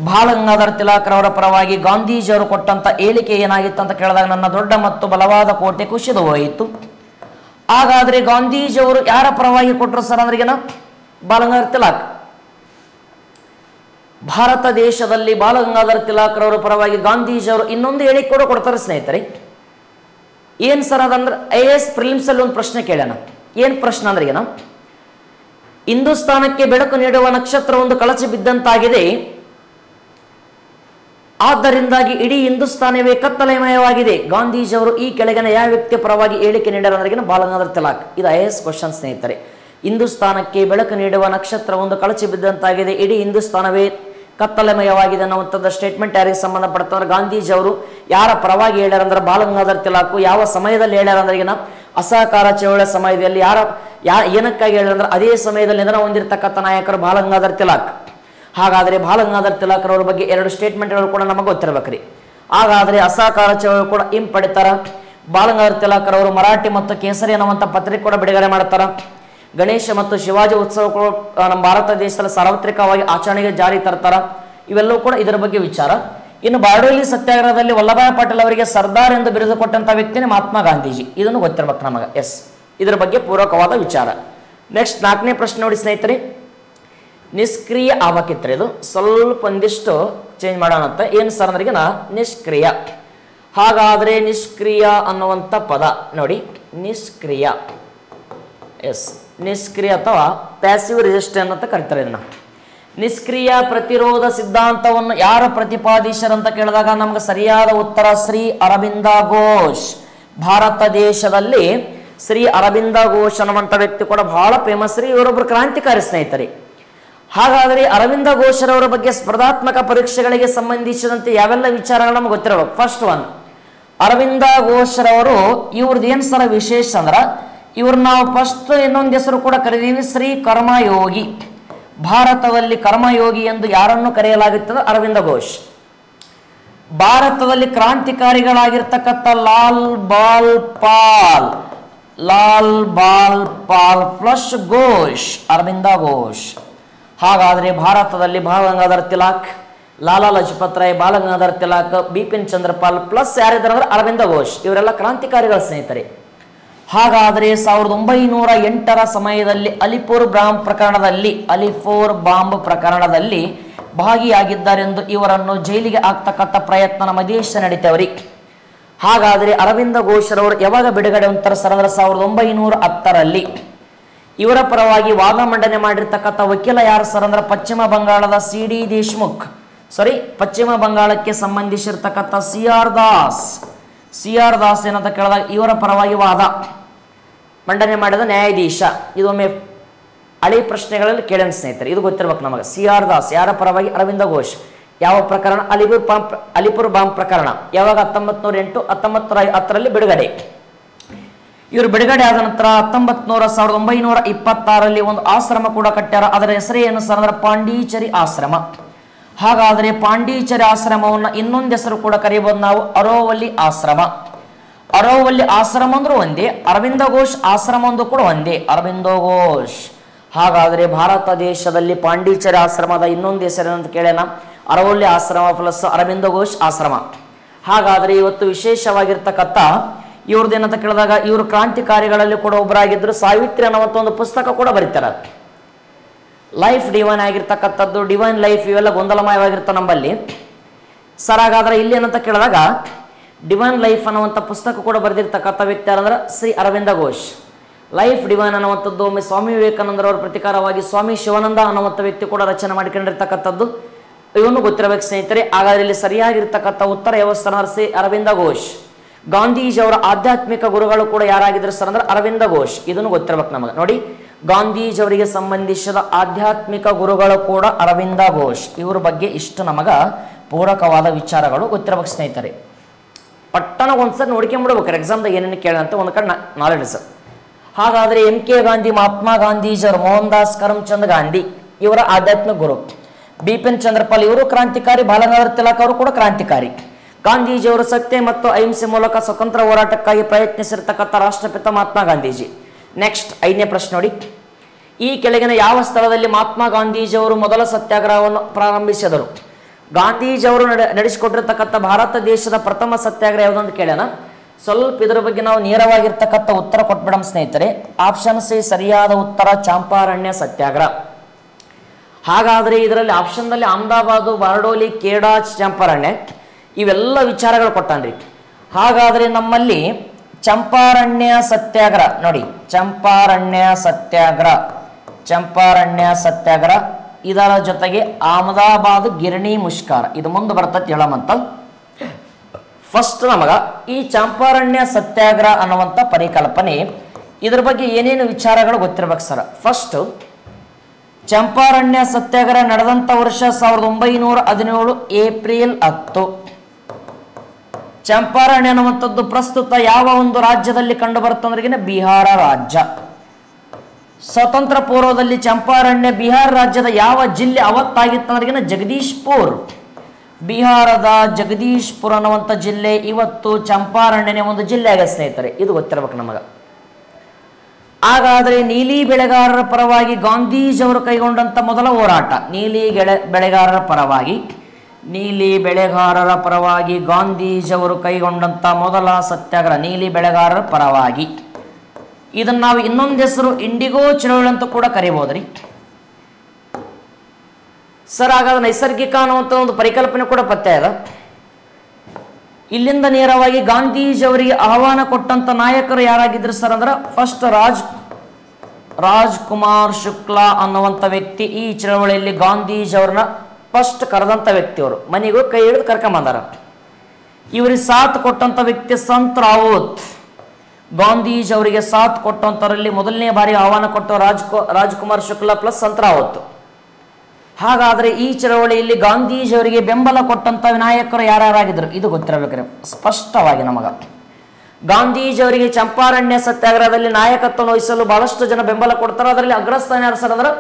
ಬಾಲಗಂಗಾಧರ ತಿಲಕರವರ ಪರವಾಗಿ ಗಾಂಧೀಜಿಯವರು ಕೊಟ್ಟಂತ ಹೇಳಿಕೆ ಏನಾಗಿತ್ತು ಅಂತ ಕೇಳಿದಾಗ ನನ್ನ ದೊಡ್ಡ ಮತ್ತು ಬಲವಾದ ಕೋಟೆ ಕುಸಿದು ಹೋಯಿತು. ಹಾಗಾದ್ರೆ ಗಾಂಧೀಜಿಯವರು ಯಾರ ಪರವಾಗಿ ಕೊಟ್ಟರು ಸರ್ ಅಂದ್ರಿಗೇನ ಬಾಲಗಂಗಾಧರ ತಿಲಕ್. ಭಾರತ ದೇಶದಲ್ಲಿ ಬಾಲಗಂಗಾಧರ ತಿಲಕರವರ ಪರವಾಗಿ ಗಾಂಧೀಜಿಯವರು ಇನ್ನೊಂದು ಹೇಳಿಕೆ ಕೂಡ ಕೊಡ್ತಾರೆ ಸ್ನೇಹಿತರೆ. ಏನ್ ಸರ್ ಅದಂದ್ರೆ IAS ಪ್ರಿಲಿಮ್ಸ್ ಅಲ್ಲಿ ಒಂದು ಪ್ರಶ್ನೆ ಕೇಳೋಣ. ಏನ್ ಪ್ರಶ್ನೆ ಅಂದ್ರೆ ಏನ, ಹಿಂದೂಸ್ತಾನಕ್ಕೆ ಬೆಳಕು ನೀಡುವ ನಕ್ಷತ್ರ ಒಂದು ಕಳಚಿ ಬಿದ್ದಂತಾಗಿದೆ, ಆದ್ದರಿಂದಾಗಿ ಇಡೀ ಹಿಂದೂಸ್ತಾನವೇ ಕತ್ತಲೆಮಯವಾಗಿದೆ. ಗಾಂಧೀಜಿಯವರು ಈ ಕೆಳಗಿನ ಯಾವ ವ್ಯಕ್ತಿಯ ಪರವಾಗಿ ಹೇಳಿಕೆ ನೀಡಾರ ಅಂದ್ರೆ ಬಾಲಗಂಗಾಧರ ತಿಲಕ್. ಇದು IAS ಕ್ವಶನ್ ಸ್ನೇಹಿತರೆ. ಹಿಂದೂಸ್ತಾನಕ್ಕೆ ಬೆಳಕು ನೀಡುವ ನಕ್ಷತ್ರ ಒಂದು ಕಳಚಿ ಬಿದ್ದಂತಾಗಿದೆ, ಇಡೀ ಹಿಂದೂಸ್ತಾನವೇ ಕತ್ತಲೆಮಯವಾಗಿದೆ ಅನ್ನುವಂಥದ್ದು ಸ್ಟೇಟ್ಮೆಂಟ್ ಯಾರಿಗೆ ಸಂಬಂಧಪಡ್ತಾರೆ? ಗಾಂಧೀಜಿ ಅವರು ಯಾರ ಪರವಾಗಿ ಹೇಳ್ಯಾರ ಅಂದ್ರೆ ಬಾಲಗಂಗಾಧರ ತಿಲಕ್. ಯಾವ ಸಮಯದಲ್ಲಿ ಹೇಳ್ಯಾರ ಅಂದ್ರೆ ಅಸಹಕಾರ ಚಳವಳಿಯ ಸಮಯದಲ್ಲಿ ಏನಕ್ಕಾಗಿ ಹೇಳ್ಯಾರ ಅಂದ್ರೆ ಅದೇ ಸಮಯದಲ್ಲಿ ನಿಧನ ಹೊಂದಿರತಕ್ಕಂಥ ನಾಯಕರು ಬಾಲಗಂಗಾಧರ ತಿಲಕ್. ಹಾಗಾದರೆ ಬಾಲಗಂಗಾಧರ ತಿಲಕರವರ ಬಗ್ಗೆ 2 ಸ್ಟೇಟ್ಮೆಂಟ್ಗಳು ಕೂಡ ನಮಗೆ ಗೊತ್ತಿರಬೇಕ್ರಿ. ಹಾಗಾದರೆ ಅಸಹಕಾರ ಚಳವಳಿ ಕೂಡ ಹಿಂಪಡಿತಾರ. ಬಾಲಗಂಗಾಧರ ತಿಲಕರವರು ಮರಾಠಿ ಮತ್ತು ಕೇಸರಿ ಅನ್ನುವಂಥ ಪತ್ರಿಕೆ ಕೂಡ ಬಿಡುಗಡೆ ಮಾಡ್ತಾರ. ಗಣೇಶ ಮತ್ತು ಶಿವಾಜಿ ಉತ್ಸವಗಳು ನಮ್ಮ ಭಾರತ ದೇಶದಲ್ಲಿ ಸಾರ್ವತ್ರಿಕವಾಗಿ ಆಚರಣೆಗೆ ಜಾರಿ ತರ್ತಾರ. ಇವೆಲ್ಲವೂ ಕೂಡ ಇದರ ಬಗ್ಗೆ ವಿಚಾರ. ಇನ್ನು ಬಾರ್ಡೋಲಿ ಸತ್ಯಾಗ್ರಹದಲ್ಲಿ ವಲ್ಲಭಾಯ್ ಪಟೇಲ್ ಅವರಿಗೆ ಸರ್ದಾರ್ ಎಂದು ಬಿರುದು ಕೊಟ್ಟಂತ ವ್ಯಕ್ತಿನೇ ಮಹಾತ್ಮ ಗಾಂಧೀಜಿ. ಇದನ್ನು ಗೊತ್ತಿರಬೇಕು ನಮಗೆ. ಎಸ್, ಇದರ ಬಗ್ಗೆ ಪೂರಕವಾದ ವಿಚಾರ. ನೆಕ್ಸ್ಟ್ 4ನೇ ಪ್ರಶ್ನೆ ನೋಡಿ ಸ್ನೇಹಿತರೆ. ನಿಷ್ಕ್ರಿಯ ಆಗ್ಬೇಕಿತ್ತು. ಇದು ಸ್ವಲ್ಪ ಒಂದಿಷ್ಟು ಚೇಂಜ್ ಮಾಡೋಣ ಅಂತ. ಏನು ಸರ್ ಅಂದ್ರೆ ನಿಷ್ಕ್ರಿಯ. ಹಾಗಾದ್ರೆ ನಿಷ್ಕ್ರಿಯ ಅನ್ನುವಂಥ ಪದ ನೋಡಿ, ನಿಷ್ಕ್ರಿಯ. ಎಸ್, ನಿಷ್ಕ್ರಿಯ ಅಥವಾ ಪ್ಯಾಸಿವ್ ರೆಸಿಸ್ಟೆನ್ಸ್ ಅಂತ ಕರೀತಾರೆ ಇದನ್ನ. ನಿಷ್ಕ್ರಿಯ ಪ್ರತಿರೋಧ ಸಿದ್ಧಾಂತವನ್ನು ಯಾರು ಪ್ರತಿಪಾದಿಸರಂತ ಕೇಳಿದಾಗ ನಮ್ಗೆ ಸರಿಯಾದ ಉತ್ತರ ಶ್ರೀ ಅರಬಿಂದ ಘೋಷ್. ಭಾರತ ದೇಶದಲ್ಲಿ ಶ್ರೀ ಅರಬಿಂದ ಘೋಷ್ ಅನ್ನುವಂಥ ವ್ಯಕ್ತಿ ಕೂಡ ಬಹಳ ಫೇಮಸ್ ರೀ. ಇವರೊಬ್ಬರು ಕ್ರಾಂತಿಕಾರಿ ಸ್ನೇಹಿತರೆ. ಹಾಗಾದರೆ ಅರವಿಂದ ಘೋಷರವರ ಬಗ್ಗೆ ಸ್ಪರ್ಧಾತ್ಮಕ ಪರೀಕ್ಷೆಗಳಿಗೆ ಸಂಬಂಧಿಸಿದಂತೆ ಯಾವೆಲ್ಲ ವಿಚಾರಗಳು ನಮ್ಗೆ ಗೊತ್ತಿರಬೇಕು. ಫಸ್ಟ್ ಒನ್, ಅರವಿಂದ ಘೋಷರವರು ಇವ್ರದ್ದು ಏನು ಸರ ವಿಶೇಷ ಅಂದ್ರೆ ಇವ್ರು ನಾವು ಫಸ್ಟ್ ಇನ್ನೊಂದು ಹೆಸರು ಕೂಡ ಕರೀತೀವಿ, ಶ್ರೀ ಕರ್ಮಯೋಗಿ. ಭಾರತದಲ್ಲಿ ಕರ್ಮಯೋಗಿ ಎಂದು ಯಾರನ್ನು ಕರೆಯಲಾಗುತ್ತದೆ? ಅರವಿಂದ ಘೋಷ್. ಭಾರತದಲ್ಲಿ ಕ್ರಾಂತಿಕಾರಿಗಳಾಗಿರ್ತಕ್ಕಂಥ ಲಾಲ್ ಬಾಲ್ ಪಾಲ್ ಪ್ಲಸ್ ಘೋಷ್, ಅರವಿಂದ ಘೋಷ್. ಹಾಗಾದರೆ ಭಾರತದಲ್ಲಿ ಬಾಲಗಂಗಾಧರ ತಿಲಕ್, ಲಾಲಾ ಲಜಪತ್ ರಾಯ್, ಬಾಲಗಂಗಾಧರ ತಿಲಕ್, ಬಿಪಿನ್ ಚಂದ್ರಪಾಲ್ ಪ್ಲಸ್ ಯಾರಿದ್ದಾರೆ ಅಂದ್ರೆ ಅರವಿಂದ ಘೋಷ್. ಇವರೆಲ್ಲ ಕ್ರಾಂತಿಕಾರಿಗಳ ಸ್ನೇಹಿತರೆ. ಹಾಗಾದರೆ 1908ರ ಸಮಯದಲ್ಲಿ ಅಲಿಪುರ್ ಬಾಂಬ್ ಪ್ರಕರಣದಲ್ಲಿ ಭಾಗಿಯಾಗಿದ್ದಾರೆಂದು ಇವರನ್ನು ಜೈಲಿಗೆ ಹಾಕ್ತಕ್ಕಂಥ ಪ್ರಯತ್ನ ನಮ್ಮ ದೇಶ ನಡೀತವ್ರಿ. ಹಾಗಾದರೆ ಅರವಿಂದ ಘೋಷರವರು ಯಾವಾಗ ಬಿಡುಗಡೆ ಅಂತಾರೆ ಸರ್ ಅಂದ್ರೆ 1910ರಲ್ಲಿ. ಇವರ ಪರವಾಗಿ ವಾದ ಮಂಡನೆ ಮಾಡಿರ್ತಕ್ಕಂಥ ವಕೀಲ ಯಾರು ಸರ್ ಅಂದ್ರೆ ಪಶ್ಚಿಮ ಬಂಗಾಳದ CD ದೇಶ್ಮುಖ್, ಪಶ್ಚಿಮ ಬಂಗಾಳಕ್ಕೆ ಸಂಬಂಧಿಸಿರ್ತಕ್ಕಂಥ CR ದಾಸ್ ಏನಂತ ಕೇಳಿದಾಗ ಇವರ ಪರವಾಗಿ ವಾದ ಮಂಡನೆ ಮಾಡಿದ ನ್ಯಾಯಾಧೀಶ. ಇದೊಮ್ಮೆ ಹಳೆ ಪ್ರಶ್ನೆಗಳಲ್ಲಿ ಕೇಳೋಣ ಸ್ನೇಹಿತರೆ, ಇದು ಗೊತ್ತಿರ್ಬೇಕು ನಮಗೆ. CR ದಾಸ್ ಯಾರ ಪರವಾಗಿ? ಅರವಿಂದ ಘೋಷ್. ಯಾವ ಪ್ರಕರಣ? ಅಲಿಪುರ್ ಬಾಂಬ್ ಪ್ರಕರಣ. ಯಾವಾಗ? 1908 1910ರಲ್ಲಿ ಬಿಡುಗಡೆ. ಇವರು ಬಿಡುಗಡೆ ಆದ ನಂತರ 1926ರಲ್ಲಿ ಒಂದು ಆಶ್ರಮ ಕೂಡ ಕಟ್ಟ್ಯಾರ. ಅದರ ಹೆಸರು ಏನು ಸರ್ ಅಂದ್ರೆ ಪಾಂಡೀಚರಿ ಆಶ್ರಮ. ಹಾಗಾದರೆ ಪಾಂಡೀಚರಿ ಆಶ್ರಮವನ್ನು ಇನ್ನೊಂದು ಹೆಸರು ಕೂಡ ಕರೀಬಹುದು ನಾವು, ಅರೋವಲ್ಲಿ ಆಶ್ರಮ. ಅರೋವಲ್ಲಿ ಆಶ್ರಮ ಅಂದ್ರೂ ಒಂದೇ, ಅರವಿಂದ ಘೋಷ್ ಆಶ್ರಮ ಒಂದು ಕೂಡ ಒಂದೇ, ಅರವಿಂದ ಘೋಷ್. ಹಾಗಾದರೆ ಭಾರತ ದೇಶದಲ್ಲಿ ಪಾಂಡೀಚರಿ ಆಶ್ರಮದ ಇನ್ನೊಂದು ಹೆಸರೇನಂತ ಕೇಳೋಣ, ಅರವಳ್ಳಿ ಆಶ್ರಮ ಪ್ಲಸ್ ಅರವಿಂದ ಘೋಷ್ ಆಶ್ರಮ. ಹಾಗಾದರೆ ಇವತ್ತು ವಿಶೇಷವಾಗಿರ್ತಕ್ಕಂಥ ಇವ್ರದ್ದು ಏನಂತ ಕೇಳಿದಾಗ ಇವರು ಕ್ರಾಂತಿಕಾರಿಗಳಲ್ಲಿ ಕೂಡ ಒಬ್ಬರಾಗಿದ್ದರು. ಸಾವಿತ್ರಿ ಅನ್ನುವಂಥ ಒಂದು ಪುಸ್ತಕ ಕೂಡ ಬರೀತಾರೆ. ಲೈಫ್ ಡಿವೈನ್ ಆಗಿರ್ತಕ್ಕಂಥದ್ದು, ಡಿವೈನ್ ಲೈಫ್ ಇವೆಲ್ಲ ಗೊಂದಲಮಯವಾಗಿರ್ತಾವೆ ನಮ್ಮಲ್ಲಿ ಸರ್. ಹಾಗಾದ್ರೆ ಇಲ್ಲಿ ಏನಂತ ಕೇಳಿದಾಗ ಡಿವೈನ್ ಲೈಫ್ ಅನ್ನುವಂಥ ಪುಸ್ತಕ ಕೂಡ ಬರೆದಿರ್ತಕ್ಕಂಥ ವ್ಯಕ್ತಿ ಯಾರಂದ್ರೆ ಶ್ರೀ ಅರವಿಂದ ಘೋಷ್. ಲೈಫ್ ಡಿವೈನ್ ಅನ್ನುವಂಥದ್ದು ಒಮ್ಮೆ ಸ್ವಾಮಿ ವಿವೇಕಾನಂದರವರ ಪ್ರತಿಕಾರವಾಗಿ ಸ್ವಾಮಿ ಶಿವಾನಂದ ಅನ್ನುವಂಥ ವ್ಯಕ್ತಿ ಕೂಡ ರಚನೆ ಮಾಡಿಕೊಂಡಿರ್ತಕ್ಕಂಥದ್ದು. ಇವನು ಗೊತ್ತಿರಬೇಕು ಸ್ನೇಹಿತರೆ. ಹಾಗಾದ್ರೆ ಇಲ್ಲಿ ಸರಿಯಾಗಿರ್ತಕ್ಕಂಥ ಉತ್ತರ ಯಾವ ಶ್ರೀ ಅರವಿಂದ ಘೋಷ್. ಗಾಂಧೀಜಿಯವರ ಆಧ್ಯಾತ್ಮಿಕ ಗುರುಗಳು ಕೂಡ ಯಾರಾಗಿದ್ರು ಸರ್ ಅಂದ್ರೆ ಅರವಿಂದ ಘೋಷ್. ಇದನ್ನು ಗೊತ್ತಿರಬೇಕು ನಮಗೆ. ನೋಡಿ, ಗಾಂಧೀಜಿಯವರಿಗೆ ಸಂಬಂಧಿಸಿದ ಆಧ್ಯಾತ್ಮಿಕ ಗುರುಗಳು ಕೂಡ ಅರವಿಂದ ಘೋಷ್. ಇವ್ರ ಬಗ್ಗೆ ಇಷ್ಟು ನಮಗ ಪೂರಕವಾದ ವಿಚಾರಗಳು ಗೊತ್ತಿರಬೇಕು ಸ್ನೇಹಿತರೆ. ಪಟ್ಟಣ ಒಂದ್ಸರಿ ನೋಡ್ಕೊಂಡ್ಬಿಡ್ಬೇಕಾರೆ ಎಕ್ಸಾಮ್ದಾಗ ಏನೇನು ಕೇಳಂತ ಒಂದು ಕಡೆ ನಾಲೆಡ್ಜ್ ಸರ್. ಹಾಗಾದ್ರೆ MK ಗಾಂಧಿ, ಮಹಾತ್ಮ ಗಾಂಧೀಜಿಯವರು, ಮೋಹನ್ ದಾಸ್ ಕರಮ್ಚಂದ್ ಗಾಂಧಿ ಇವರ ಆಧ್ಯಾತ್ಮಿಕ ಗುರು. ಬಿಪಿನ್ ಚಂದ್ರಪಾಲ್ ಇವರು ಕ್ರಾಂತಿಕಾರಿ, ಬಾಲಗಂಗಾಧರ ತಿಲಕ್ ಅವರು ಕೂಡ ಕ್ರಾಂತಿಕಾರಿ. ಗಾಂಧೀಜಿಯವರು ಸತ್ಯ ಮತ್ತು ಅಹಿಂಸೆ ಮೂಲಕ ಸ್ವತಂತ್ರ ಹೋರಾಟಕ್ಕಾಗಿ ಪ್ರಯತ್ನಿಸಿರ್ತಕ್ಕಂಥ ರಾಷ್ಟ್ರಪಿತ ಮಹಾತ್ಮ ಗಾಂಧೀಜಿ. ನೆಕ್ಸ್ಟ್ 5ನೇ ಪ್ರಶ್ನೆ ನೋಡಿ, ಈ ಕೆಳಗಿನ ಯಾವ ಸ್ಥಳದಲ್ಲಿ ಮಹಾತ್ಮ ಗಾಂಧೀಜಿಯವರು ಮೊದಲ ಸತ್ಯಾಗ್ರಹವನ್ನು ಪ್ರಾರಂಭಿಸಿದರು? ಗಾಂಧೀಜಿಯವರು ನಡೆಸಿಕೊಟ್ಟಿರ್ತಕ್ಕಂಥ ಭಾರತ ದೇಶದ ಪ್ರಥಮ ಸತ್ಯಾಗ್ರಹ ಯಾವುದಂತ ಕೇಳೋಣ. ಸ್ವಲ್ಪ ಇದರ ಬಗ್ಗೆ ನಾವು ನೇರವಾಗಿರ್ತಕ್ಕಂಥ ಉತ್ತರ ಕೊಟ್ಬಿಡಮ್ ಸ್ನೇಹಿತರೆ. ಆಪ್ಷನ್ ಸಿ ಸರಿಯಾದ ಉತ್ತರ, ಚಂಪಾರಣ್ಯ ಸತ್ಯಾಗ್ರಹ. ಹಾಗಾದರೆ ಇದರಲ್ಲಿ ಆಪ್ಷನ್ದಲ್ಲಿ ಅಹಮದಾಬಾದು, ಬಾರ್ಡೋಲಿ, ಖೇಡಾ, ಚಂಪಾರಣ್ಯ ಇವೆಲ್ಲ ವಿಚಾರಗಳು ಕೊಟ್ಟಾನ್ರಿ. ಹಾಗಾದರೆ ನಮ್ಮಲ್ಲಿ ಚಂಪಾರಣ್ಯ ಸತ್ಯಾಗ್ರಹ ನೋಡಿ, ಚಂಪಾರಣ್ಯ ಸತ್ಯಾಗ್ರಹ ಇದರ ಜೊತೆಗೆ ಅಹಮದಾಬಾದ್ ಗಿರಣಿ ಮುಷ್ಕರ ಇದು ಮುಂದೆ ಬರ್ತದೆ ಹೇಳಮಂತ. ಫಸ್ಟ್ ನಮಗ ಈ ಚಂಪಾರಣ್ಯ ಸತ್ಯಾಗ್ರಹ ಅನ್ನುವಂಥ ಪರಿಕಲ್ಪನೆ ಇದ್ರ ಬಗ್ಗೆ ಏನೇನು ವಿಚಾರಗಳು ಗೊತ್ತಿರ್ಬೇಕು ಸರ್. ಫಸ್ಟ್ ಚಂಪಾರಣ್ಯ ಸತ್ಯಾಗ್ರಹ ನಡೆದಂಥ ವರ್ಷ 1917 ಏಪ್ರಿಲ್ 10. ಚಂಪಾರಣ್ಯ ಅನ್ನುವಂಥದ್ದು ಪ್ರಸ್ತುತ ಯಾವ ಒಂದು ರಾಜ್ಯದಲ್ಲಿ ಕಂಡು ಬರುತ್ತಂದ್ರಿಗಿನ ಬಿಹಾರ ರಾಜ್ಯ. ಸ್ವತಂತ್ರ ಪೂರ್ವದಲ್ಲಿ ಚಂಪಾರಣ್ಯ ಬಿಹಾರ ರಾಜ್ಯದ ಯಾವ ಜಿಲ್ಲೆ ಅವತ್ತಾಗಿತ್ತಂದ್ರಿಗಿನ ಜಗದೀಶ್ಪುರ್. ಬಿಹಾರದ ಜಗದೀಶ್ಪುರ ಅನ್ನುವಂಥ ಜಿಲ್ಲೆ ಇವತ್ತು ಚಂಪಾರಣ್ಯನೇ ಒಂದು ಜಿಲ್ಲೆ ಆಗಿದೆ ಸ್ನೇಹಿತರೆ, ಇದು ಗೊತ್ತಿರಬೇಕು ನಮಗೆ. ಹಾಗಾದರೆ ನೀಲಿ ಬೆಳೆಗಾರರ ಪರವಾಗಿ ಗಾಂಧೀಜಿಯವರು ಕೈಗೊಂಡಂಥ ಮೊದಲ ಹೋರಾಟ, ನೀಲಿ ಬೆಳೆಗಾರರ ಪರವಾಗಿ ಗಾಂಧೀಜಿಯವರು ಕೈಗೊಂಡಂಥ ಮೊದಲ ಸತ್ಯಾಗ್ರಹ ನೀಲಿ ಬೆಳೆಗಾರರ ಪರವಾಗಿ. ಇದನ್ನು ನಾವು ಇನ್ನೊಂದು ಹೆಸರು ಇಂಡಿಗೋ ಚಳವಳಿ ಅಂತ ಕೂಡ ಕರಿಬಹುದ್ರಿ ಸರ್. ಹಾಗಾದ್ರೆ ನೈಸರ್ಗಿಕ ಅನ್ನುವಂಥ ಒಂದು ಪರಿಕಲ್ಪನೆ ಕೂಡ ಪತ್ತೆ ಅದ. ಇಲ್ಲಿಂದ ನೇರವಾಗಿ ಗಾಂಧೀಜಿಯವರಿಗೆ ಆಹ್ವಾನ ಕೊಟ್ಟಂತ ನಾಯಕರು ಯಾರಾಗಿದ್ರು ಸರ್ ಅಂದ್ರೆ ಫಸ್ಟ್ ರಾಜ್ ಕುಮಾರ್ ಶುಕ್ಲಾ ಅನ್ನುವಂಥ ವ್ಯಕ್ತಿ ಈ ಚಳವಳಿಯಲ್ಲಿ ಗಾಂಧೀಜಿಯವ್ರನ್ನ ಫಸ್ಟ್ ಕರೆದಂಥ ವ್ಯಕ್ತಿಯವರು. ಮನೆಗೂ ಕೈ ಹಿಡಿದು ಕರ್ಕೊಂಬಂದಾರ. ಇವರಿಗೆ ಸಾಥ್ ಕೊಟ್ಟಂತ ವ್ಯಕ್ತಿ ಸಂತ್ ರಾವತ್. ಗಾಂಧೀಜಿ ಅವರಿಗೆ ಸಾಥ್ ಕೊಟ್ಟಂತವರಲ್ಲಿ ಮೊದಲನೇ ಬಾರಿ ಆಹ್ವಾನ ಕೊಟ್ಟ ರಾಜ್ಕುಮಾರ್ ಶುಕ್ಲಾ ಪ್ಲಸ್ ಸಂತ್ ರಾವತ್. ಹಾಗಾದ್ರೆ ಈ ಚಳವಳಿಯಲ್ಲಿ ಗಾಂಧೀಜಿಯವರಿಗೆ ಬೆಂಬಲ ಕೊಟ್ಟಂತ ನಾಯಕರು ಯಾರ್ಯಾರಾಗಿದ್ರು ಇದು ಗೊತ್ತಿರಬೇಕ್ರೆ ಸ್ಪಷ್ಟವಾಗಿ ನಮಗ. ಗಾಂಧೀಜಿಯವರಿಗೆ ಚಂಪಾರಣ್ಯ ಸತ್ಯಾಗ್ರಹದಲ್ಲಿ ನಾಯಕತ್ವ ವಹಿಸಲು ಬಹಳಷ್ಟು ಜನ ಬೆಂಬಲ ಕೊಡ್ತಾರೆ. ಅದರಲ್ಲಿ ಅಗ್ರಸ್ಥಾನ ಯಾರು ಸರ್ ಅಂದ್ರೆ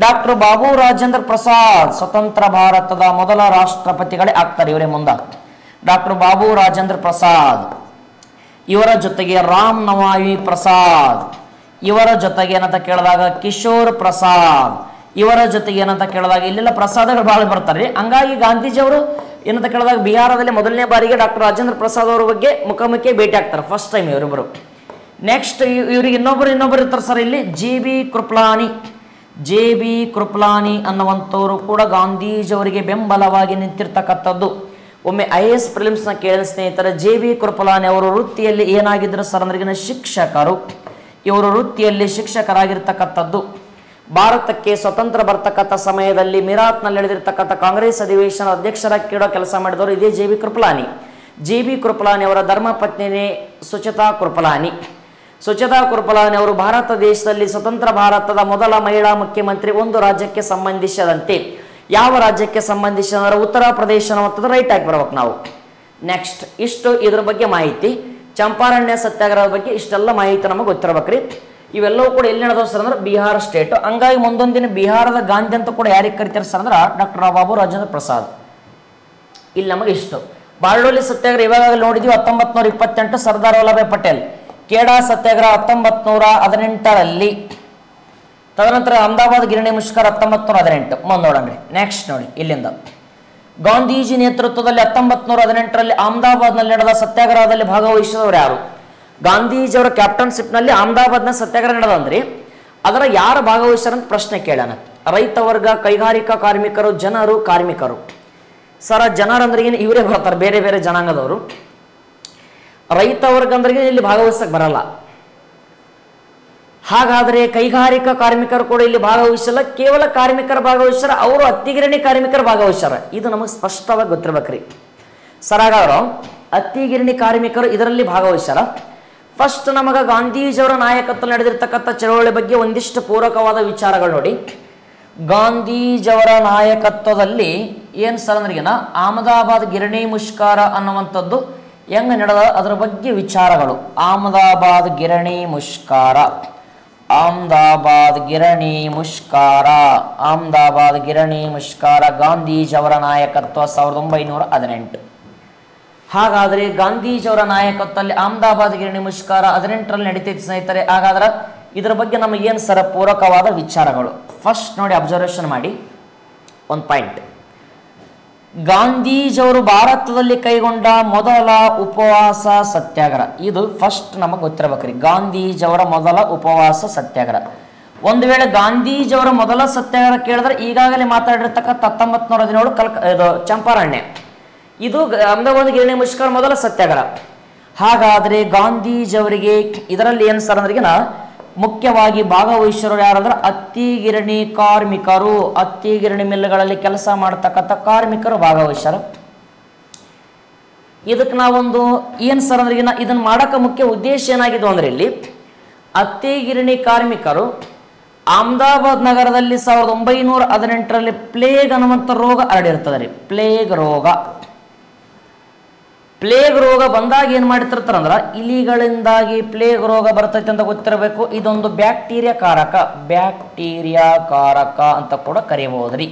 ಡಾಕ್ಟರ್ ಬಾಬು ರಾಜೇಂದ್ರ ಪ್ರಸಾದ್, ಸ್ವತಂತ್ರ ಭಾರತದ ಮೊದಲ ರಾಷ್ಟ್ರಪತಿಗಳೇ ಆಗ್ತಾರೆ ಇವರೇ ಮುಂದೆ. ಡಾಕ್ಟರ್ ಬಾಬು ರಾಜೇಂದ್ರ ಪ್ರಸಾದ್, ಇವರ ಜೊತೆಗೆ ರಾಮ್ ನವಾಯಿ ಪ್ರಸಾದ್, ಇವರ ಜೊತೆಗೆ ಏನಂತ ಕೇಳಿದಾಗ ಕಿಶೋರ್ ಪ್ರಸಾದ್, ಇವರ ಜೊತೆಗೆ ಏನಂತ ಕೇಳಿದಾಗ ಇಲ್ಲೆಲ್ಲ ಪ್ರಸಾದಗಳು ಬಹಳ ಬರ್ತಾರೆ. ಹಂಗಾಗಿ ಗಾಂಧೀಜಿಯವರು ಏನಂತ ಕೇಳಿದಾಗ ಬಿಹಾರದಲ್ಲಿ ಮೊದಲನೇ ಬಾರಿಗೆ ಡಾಕ್ಟರ್ ರಾಜೇಂದ್ರ ಪ್ರಸಾದ್ ಅವರ ಬಗ್ಗೆ ಮುಖಾಮುಖಿ ಭೇಟಿ ಆಗ್ತಾರೆ ಫಸ್ಟ್ ಟೈಮ್ ಇವರಿಬ್ಬರು. ನೆಕ್ಸ್ಟ್ ಇವ್ರಿಗೆ ಇನ್ನೊಬ್ಬರು ಇರ್ತಾರೆ ಸರ್ ಇಲ್ಲಿ JB ಕೃಪಲಾನಿ. JB ಕೃಪಲಾನಿ ಅನ್ನುವಂಥವರು ಕೂಡ ಗಾಂಧೀಜಿಯವರಿಗೆ ಬೆಂಬಲವಾಗಿ ನಿಂತಿರ್ತಕ್ಕಂಥದ್ದು. ಒಮ್ಮೆ IAS ಪ್ರಿಲಿಮ್ಸ್ನ ಕೇಳಿದ ಸ್ನೇಹಿತರೆ, JB ಕೃಪಲಾನಿ ಅವರು ವೃತ್ತಿಯಲ್ಲಿ ಏನಾಗಿದ್ದರು ಸರ್ ಅಂದ್ರೆ ಶಿಕ್ಷಕರು. ಇವರು ವೃತ್ತಿಯಲ್ಲಿ ಶಿಕ್ಷಕರಾಗಿರ್ತಕ್ಕಂಥದ್ದು. ಭಾರತಕ್ಕೆ ಸ್ವತಂತ್ರ ಬರ್ತಕ್ಕಂಥ ಸಮಯದಲ್ಲಿ ಮಿರಾತ್ನಲ್ಲಿ ನಡೆದಿರ್ತಕ್ಕಂಥ ಕಾಂಗ್ರೆಸ್ ಅಧಿವೇಶನ ಅಧ್ಯಕ್ಷರಾಗಿ ಕೇಳೋ ಕೆಲಸ ಮಾಡಿದವರು ಇದೇ JB ಕೃಪಲಾನಿ. JB ಕೃಪಲಾನಿ ಅವರ ಧರ್ಮಪತ್ನಿನೇ ಸುಚೇತಾ ಕೃಪಲಾನಿ. ಸುಚೇತಾ ಕೃಪಲಾನಿ ಅವರು ಭಾರತ ದೇಶದಲ್ಲಿ ಸ್ವತಂತ್ರ ಭಾರತದ ಮೊದಲ ಮಹಿಳಾ ಮುಖ್ಯಮಂತ್ರಿ. ಒಂದು ರಾಜ್ಯಕ್ಕೆ ಸಂಬಂಧಿಸಿದಂತೆ, ಯಾವ ರಾಜ್ಯಕ್ಕೆ ಸಂಬಂಧಿಸಿದ ಉತ್ತರ ಪ್ರದೇಶ ಅನ್ನುವಂಥದ್ದು ರೈಟ್ ಆಗಿ ಬರ್ಬೇಕು ನಾವು. ನೆಕ್ಸ್ಟ್ ಇಷ್ಟು ಇದ್ರ ಬಗ್ಗೆ ಮಾಹಿತಿ. ಚಂಪಾರಣ್ಯ ಸತ್ಯಾಗ್ರಹದ ಬಗ್ಗೆ ಇಷ್ಟೆಲ್ಲ ಮಾಹಿತಿ ನಮಗೆ ಗೊತ್ತಿರ್ಬೇಕ್ರಿ. ಇವೆಲ್ಲವೂ ಕೂಡ ಎಲ್ಲಿ ನಡೆದವು ಸರ್ ಅಂದ್ರೆ ಬಿಹಾರ ಸ್ಟೇಟ್. ಹಂಗಾಗಿ ಮುಂದೊಂದು ದಿನ ಬಿಹಾರದ ಗಾಂಧಿ ಅಂತ ಕೂಡ ಯಾರಿಗೆ ಕರಿತಾರೆ ಸರ್ ಅಂದ್ರೆ ಡಾಕ್ಟರ್ ಬಾಬು ರಾಜೇಂದ್ರ ಪ್ರಸಾದ್. ಇಲ್ಲಿ ನಮಗೆ ಇಷ್ಟು. ಬಾರ್ಡೋಲಿ ಸತ್ಯಾಗ್ರಹ ಇವಾಗ ನೋಡಿದ್ವಿ 1928, ಸರ್ದಾರ್ ವಲ್ಲಭಾಯ್ ಪಟೇಲ್. ಕೇಡಾ ಸತ್ಯಾಗ್ರಹ 1918ರಲ್ಲಿ. ತದನಂತರ ಅಹಮದಾಬಾದ್ ಗಿರಣಿ ಮುಷ್ಕರ 1918. ಮುಂದೆ ನೋಡೋಣ. ನೆಕ್ಸ್ಟ್ ನೋಡಿ ಇಲ್ಲಿಂದ ಗಾಂಧೀಜಿ ನೇತೃತ್ವದಲ್ಲಿ 1918ರಲ್ಲಿ ಅಹಮದಾಬಾದ್ನಲ್ಲಿ ನಡೆದ ಸತ್ಯಾಗ್ರಹದಲ್ಲಿ ಭಾಗವಹಿಸಿದವರು ಯಾರು? ಗಾಂಧೀಜಿಯವರ ಕ್ಯಾಪ್ಟನ್ಶಿಪ್ನಲ್ಲಿ ಅಹಮದಾಬಾದ್ನ ಸತ್ಯಾಗ್ರಹ ನಡೆದಂದ್ರಿ. ಅದರ ಯಾರು ಭಾಗವಹಿಸ್ಯಾರಂತ ಪ್ರಶ್ನೆ ಕೇಳೋಣ. ರೈತ ವರ್ಗ, ಕೈಗಾರಿಕಾ ಕಾರ್ಮಿಕರು, ಜನರು, ಕಾರ್ಮಿಕರು. ಸರ ಜನರಂದ್ರೆ ಏನು? ಇವರೇ ಬರ್ತಾರೆ, ಬೇರೆ ಬೇರೆ ಜನಾಂಗದವರು. ರೈತ ವರ್ಗ ಅಂದ್ರೆ ಇಲ್ಲಿ ಭಾಗವಹಿಸಕ್ಕೆ ಬರಲ್ಲ. ಹಾಗಾದರೆ ಕೈಗಾರಿಕಾ ಕಾರ್ಮಿಕರು ಕೂಡ ಇಲ್ಲಿ ಭಾಗವಹಿಸಲ್ಲ. ಕೇವಲ ಕಾರ್ಮಿಕರು ಭಾಗವಹಿಸ್ಯಾರ. ಅವರು ಅತ್ತಿಗಿರಣಿ ಕಾರ್ಮಿಕರು ಭಾಗವಹಿಸ್ಯಾರ. ಇದು ನಮಗೆ ಸ್ಪಷ್ಟವಾಗಿ ಗೊತ್ತಿರ್ಬೇಕ್ರಿ ಸರ್. ಹಾಗಾದ್ರೆ ಅತ್ತಿಗಿರಣಿ ಕಾರ್ಮಿಕರು ಇದರಲ್ಲಿ ಭಾಗವಹಿಸ್ಯಾರ. ಫಸ್ಟ್ ನಮಗೆ ಗಾಂಧೀಜಿಯವರ ನಾಯಕತ್ವ ನಡೆದಿರ್ತಕ್ಕಂಥ ಚಳವಳಿ ಬಗ್ಗೆ ಒಂದಿಷ್ಟು ಪೂರಕವಾದ ವಿಚಾರಗಳು ನೋಡಿ. ಗಾಂಧೀಜಿಯವರ ನಾಯಕತ್ವದಲ್ಲಿ ಏನು ಸರ್ ಅಂದ್ರಿಗೆನ ಅಹಮದಾಬಾದ್ ಗಿರಣಿ ಮುಷ್ಕರ ಅನ್ನುವಂಥದ್ದು ಹೆಂಗೆ ನಡೆದ ಅದರ ಬಗ್ಗೆ ವಿಚಾರಗಳು. ಅಹಮದಾಬಾದ್ ಗಿರಣಿ ಮುಷ್ಕರ, ಅಹಮದಾಬಾದ್ ಗಿರಣಿ ಮುಷ್ಕರ, ಅಹಮದಾಬಾದ್ ಗಿರಣಿ ಮುಷ್ಕರ, ಗಾಂಧೀಜಿಯವರ ನಾಯಕತ್ವ 1918. ಹಾಗಾದರೆ ಗಾಂಧೀಜಿಯವರ ನಾಯಕತ್ವದಲ್ಲಿ ಅಹಮದಾಬಾದ್ ಗಿರಣಿ ಮುಷ್ಕರ 18ರಲ್ಲಿ ನಡೀತೈತಿ ಸ್ನೇಹಿತರೆ. ಹಾಗಾದ್ರೆ ಇದರ ಬಗ್ಗೆ ನಮಗೇನು ಸರ ಪೂರಕವಾದ ವಿಚಾರಗಳು. ಫಸ್ಟ್ ನೋಡಿ, ಅಬ್ಸರ್ವೇಷನ್ ಮಾಡಿ ಒಂದು ಪಾಯಿಂಟ್. ಗಾಂಧೀಜಿಯವರು ಭಾರತದಲ್ಲಿ ಕೈಗೊಂಡ ಮೊದಲ ಉಪವಾಸ ಸತ್ಯಾಗ್ರಹ. ಇದು ಫಸ್ಟ್ ನಮಗೆ ಗೊತ್ತಿರಬೇಕ್ರಿ. ಗಾಂಧೀಜಿಯವರ ಮೊದಲ ಉಪವಾಸ ಸತ್ಯಾಗ್ರಹ. ಒಂದು ವೇಳೆ ಗಾಂಧೀಜಿಯವರ ಮೊದಲ ಸತ್ಯಾಗ್ರಹ ಕೇಳಿದ್ರೆ ಈಗಾಗಲೇ ಮಾತಾಡಿರ್ತಕ್ಕಂಥ 1917 ಇದು ಚಂಪಾರಣ್ಯ. ಇದು ಅಹಮದಾಬಾದ್ ಗಿರಣಿ ಮುಷ್ಕರ ಮೊದಲ ಸತ್ಯಾಗ್ರಹ. ಹಾಗಾದರೆ ಗಾಂಧೀಜಿಯವರಿಗೆ ಇದರಲ್ಲಿ ಏನು ಸರ್ ಅಂದ್ರಿಗಿನ ಮುಖ್ಯವಾಗಿ ಭಾಗವಹಿಸಿರೋರು ಯಾರಂದ್ರೆ ಅತ್ತಿಗಿರಣಿ ಕಾರ್ಮಿಕರು. ಅತ್ತಿಗಿರಣಿ ಮಿಲ್ಗಳಲ್ಲಿ ಕೆಲಸ ಮಾಡ್ತಕ್ಕಂಥ ಕಾರ್ಮಿಕರು ಭಾಗವಹಿಸ್ಯಾರ. ಇದಕ್ಕೆ ನಾವೊಂದು ಏನು ಸರ್ ಅಂದ್ರಿಗಿನ ಇದನ್ನ ಮಾಡೋಕೆ ಮುಖ್ಯ ಉದ್ದೇಶ ಏನಾಗಿದ್ದು ಅಂದ್ರೆ ಇಲ್ಲಿ ಅತ್ತಿಗಿರಣಿ ಕಾರ್ಮಿಕರು ಅಹಮದಾಬಾದ್ ನಗರದಲ್ಲಿ 1918ರಲ್ಲಿ ಪ್ಲೇಗ್ ಅನ್ನುವಂಥ ರೋಗ ಹರಡಿರ್ತದೆ ರೀ. ಪ್ಲೇಗ್ ರೋಗ. ಪ್ಲೇಗ್ ರೋಗ ಬಂದಾಗ ಏನು ಮಾಡ್ತಿರ್ತಾರಂದ್ರೆ ಇಲಿಗಳಿಂದಾಗಿ ಪ್ಲೇಗ್ ರೋಗ ಬರ್ತೈತೆ ಅಂತ ಗೊತ್ತಿರಬೇಕು. ಇದೊಂದು ಬ್ಯಾಕ್ಟೀರಿಯಾ ಕಾರಕ ಅಂತ ಕೂಡ ಕರೆಯಬಹುದ್ರಿ.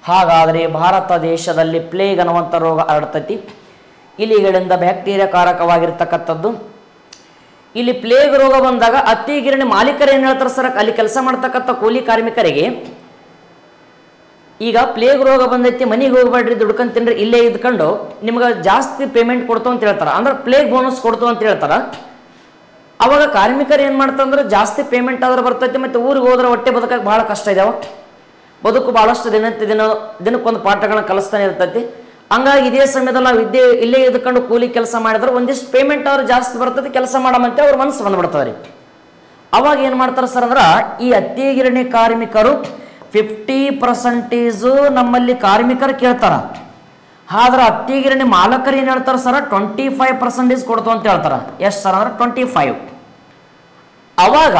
ಹಾಗಾದರೆ ಭಾರತ ದೇಶದಲ್ಲಿ ಪ್ಲೇಗ್ ಅನ್ನುವಂಥ ರೋಗ ಹರಡ್ತೈತಿ. ಇಲಿಗಳಿಂದ ಬ್ಯಾಕ್ಟೀರಿಯಾ ಕಾರಕವಾಗಿರ್ತಕ್ಕಂಥದ್ದು. ಇಲ್ಲಿ ಪ್ಲೇಗ್ ರೋಗ ಬಂದಾಗ ಅತ್ತಿಗಿರಣಿ ಮಾಲೀಕರು ಏನು ಹೇಳ್ತಾರೆ ಸರ್, ಅಲ್ಲಿ ಕೆಲಸ ಮಾಡ್ತಕ್ಕಂಥ ಕೂಲಿ ಕಾರ್ಮಿಕರಿಗೆ ಈಗ ಪ್ಲೇಗ್ ರೋಗ ಬಂದೈತಿ, ಮನೆಗೆ ಹೋಗ್ಬೇಡ್ರಿ, ದುಡ್ಕೊಂಡು ತಿನ್ರಿ, ಇಲ್ಲೇ ಇದ್ಕೊಂಡು ನಿಮ್ಗೆ ಜಾಸ್ತಿ ಪೇಮೆಂಟ್ ಕೊಡ್ತು ಅಂತ ಹೇಳ್ತಾರೆ. ಅಂದ್ರೆ ಪ್ಲೇಗ್ ಬೋನಸ್ ಕೊಡ್ತು ಅಂತ ಹೇಳ್ತಾರೆ. ಅವಾಗ ಕಾರ್ಮಿಕರು ಏನು ಮಾಡ್ತಂದ್ರೆ ಜಾಸ್ತಿ ಪೇಮೆಂಟ್ ಆದ್ರೆ ಬರ್ತೈತಿ, ಮತ್ತು ಊರಿಗೆ ಹೋದ್ರೆ ಹೊಟ್ಟೆ ಬದುಕಕ್ಕೆ ಭಾಳ ಕಷ್ಟ ಇದಾವ. ಬದುಕು ಭಾಳಷ್ಟು ದಿನಕ್ಕೊಂದು ಪಾಠಗಳನ್ನ ಕಲಿಸ್ತಾನೆ ಇರ್ತೈತಿ. ಹಂಗಾಗಿ ಇದೇ ಸಮಯದಲ್ಲಿ ನಾವು ಇಲ್ಲೇ ಇದ್ಕೊಂಡು ಕೂಲಿ ಕೆಲಸ ಮಾಡಿದ್ರೆ ಒಂದಿಷ್ಟು ಪೇಮೆಂಟ್ ಅವ್ರು ಜಾಸ್ತಿ ಬರ್ತೈತಿ, ಕೆಲಸ ಮಾಡಮಂತೆ ಅವ್ರ ಮನಸ್ಸು ಬಂದ್ಬಿಡ್ತಾರೆ ರೀ. ಅವಾಗ ಏನು ಮಾಡ್ತಾರೆ ಸರ್ ಅಂದ್ರೆ ಈ ಅತ್ತಿಗಿರಣಿ ಕಾರ್ಮಿಕರು 50% ನಮ್ಮಲ್ಲಿ ಕಾರ್ಮಿಕರು ಕೇಳ್ತಾರ. ಆದ್ರೆ ಅತ್ತಿಗಿರಣಿ ಮಾಲಕರು ಏನು ಹೇಳ್ತಾರೆ ಸರ್, 25% ಕೊಡ್ತು ಅಂತ ಹೇಳ್ತಾರೆ. ಎಷ್ಟು ಸರ್ ಅಂದ್ರೆ 25. ಅವಾಗ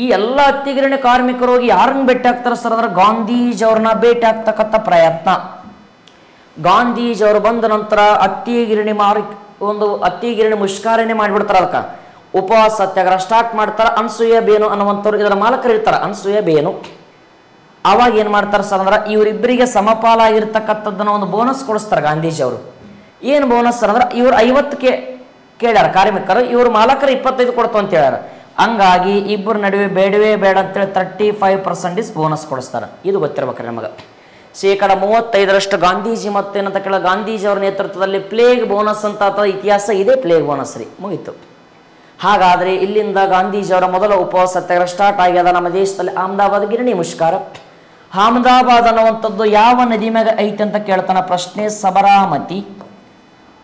ಈ ಎಲ್ಲ ಅತ್ತಿಗಿರಣಿ ಕಾರ್ಮಿಕರು ಹೋಗಿ ಯಾರನ್ನ ಭೇಟಿ ಆಗ್ತಾರೆ ಸರ್ ಅಂದ್ರೆ ಗಾಂಧೀಜಿಯವ್ರನ್ನ ಭೇಟಿ ಆಗ್ತಕ್ಕಂಥ ಪ್ರಯತ್ನ. ಗಾಂಧೀಜಿಯವರು ಬಂದ ನಂತರ ಅತ್ತಿಗಿರಣಿ ಮುಷ್ಕರನೇ ಮಾಡಿಬಿಡ್ತಾರೆ. ಅದಕ್ಕೆ ಉಪವಾಸ ಸತ್ಯಾಗ್ರಹ ಸ್ಟಾರ್ಟ್ ಮಾಡ್ತಾರೆ. ಅನ್ಸೂಯ ಬೇನು ಅನ್ನುವಂಥವ್ರು ಇದರ ಮಾಲಕರು ಇರ್ತಾರೆ, ಅನ್ಸೂಯ ಬೇನು. ಅವಾಗ ಏನು ಮಾಡ್ತಾರೆ ಸರ್ ಅಂದ್ರೆ ಇವರಿಬ್ಬರಿಗೆ ಸಮಪಾಲಾಗಿರ್ತಕ್ಕಂಥದ್ದನ್ನ ಒಂದು ಬೋನಸ್ ಕೊಡಿಸ್ತಾರೆ ಗಾಂಧೀಜಿಯವರು. ಏನು ಬೋನಸ್ ಸರ್ ಅಂದ್ರೆ ಇವ್ರು 50 ಕೇಳ್ಯಾರ ಕಾರ್ಮಿಕರು, ಇವ್ರ ಮಾಲಕರು 25 ಕೊಡ್ತು ಅಂತ ಹೇಳ್ಯಾರ. ಹಂಗಾಗಿ ಇಬ್ಬರ ನಡುವೆ ಬೇಡವೇ ಬೇಡ ಅಂತೇಳಿ 35% ಬೋನಸ್ ಕೊಡಿಸ್ತಾರೆ. ಇದು ಗೊತ್ತಿರ್ಬೇಕ್ರಿ ನಮಗೆ. 35% ಗಾಂಧೀಜಿ ಮತ್ತೇನಂತ ಕೇಳ ಗಾಂಧೀಜಿಯವರ ನೇತೃತ್ವದಲ್ಲಿ ಪ್ಲೇಗ್ ಬೋನಸ್ ಅಂತ ಇತಿಹಾಸ ಇದೆ. ಪ್ಲೇಗ್ ಬೋನಸ್ ರೀ ಮುಗೀತು. ಹಾಗಾದರೆ ಇಲ್ಲಿಂದ ಗಾಂಧೀಜಿಯವರ ಮೊದಲ ಉಪವಾಸ ಸತ್ಯಾಗ್ರಹ ಸ್ಟಾರ್ಟ್ ಆಗ್ಯದ ನಮ್ಮ ದೇಶದಲ್ಲಿ ಅಹಮದಾಬಾದ್ ಗಿರಣಿ ಮುಷ್ಕರ. ಅಹಮದಾಬಾದ್ ಅನ್ನುವಂಥದ್ದು ಯಾವ ನದಿ ಮ್ಯಾಗ ಐತಿ ಅಂತ ಕೇಳ್ತಾನ ಪ್ರಶ್ನೆ, ಸಬರಾಮತಿ.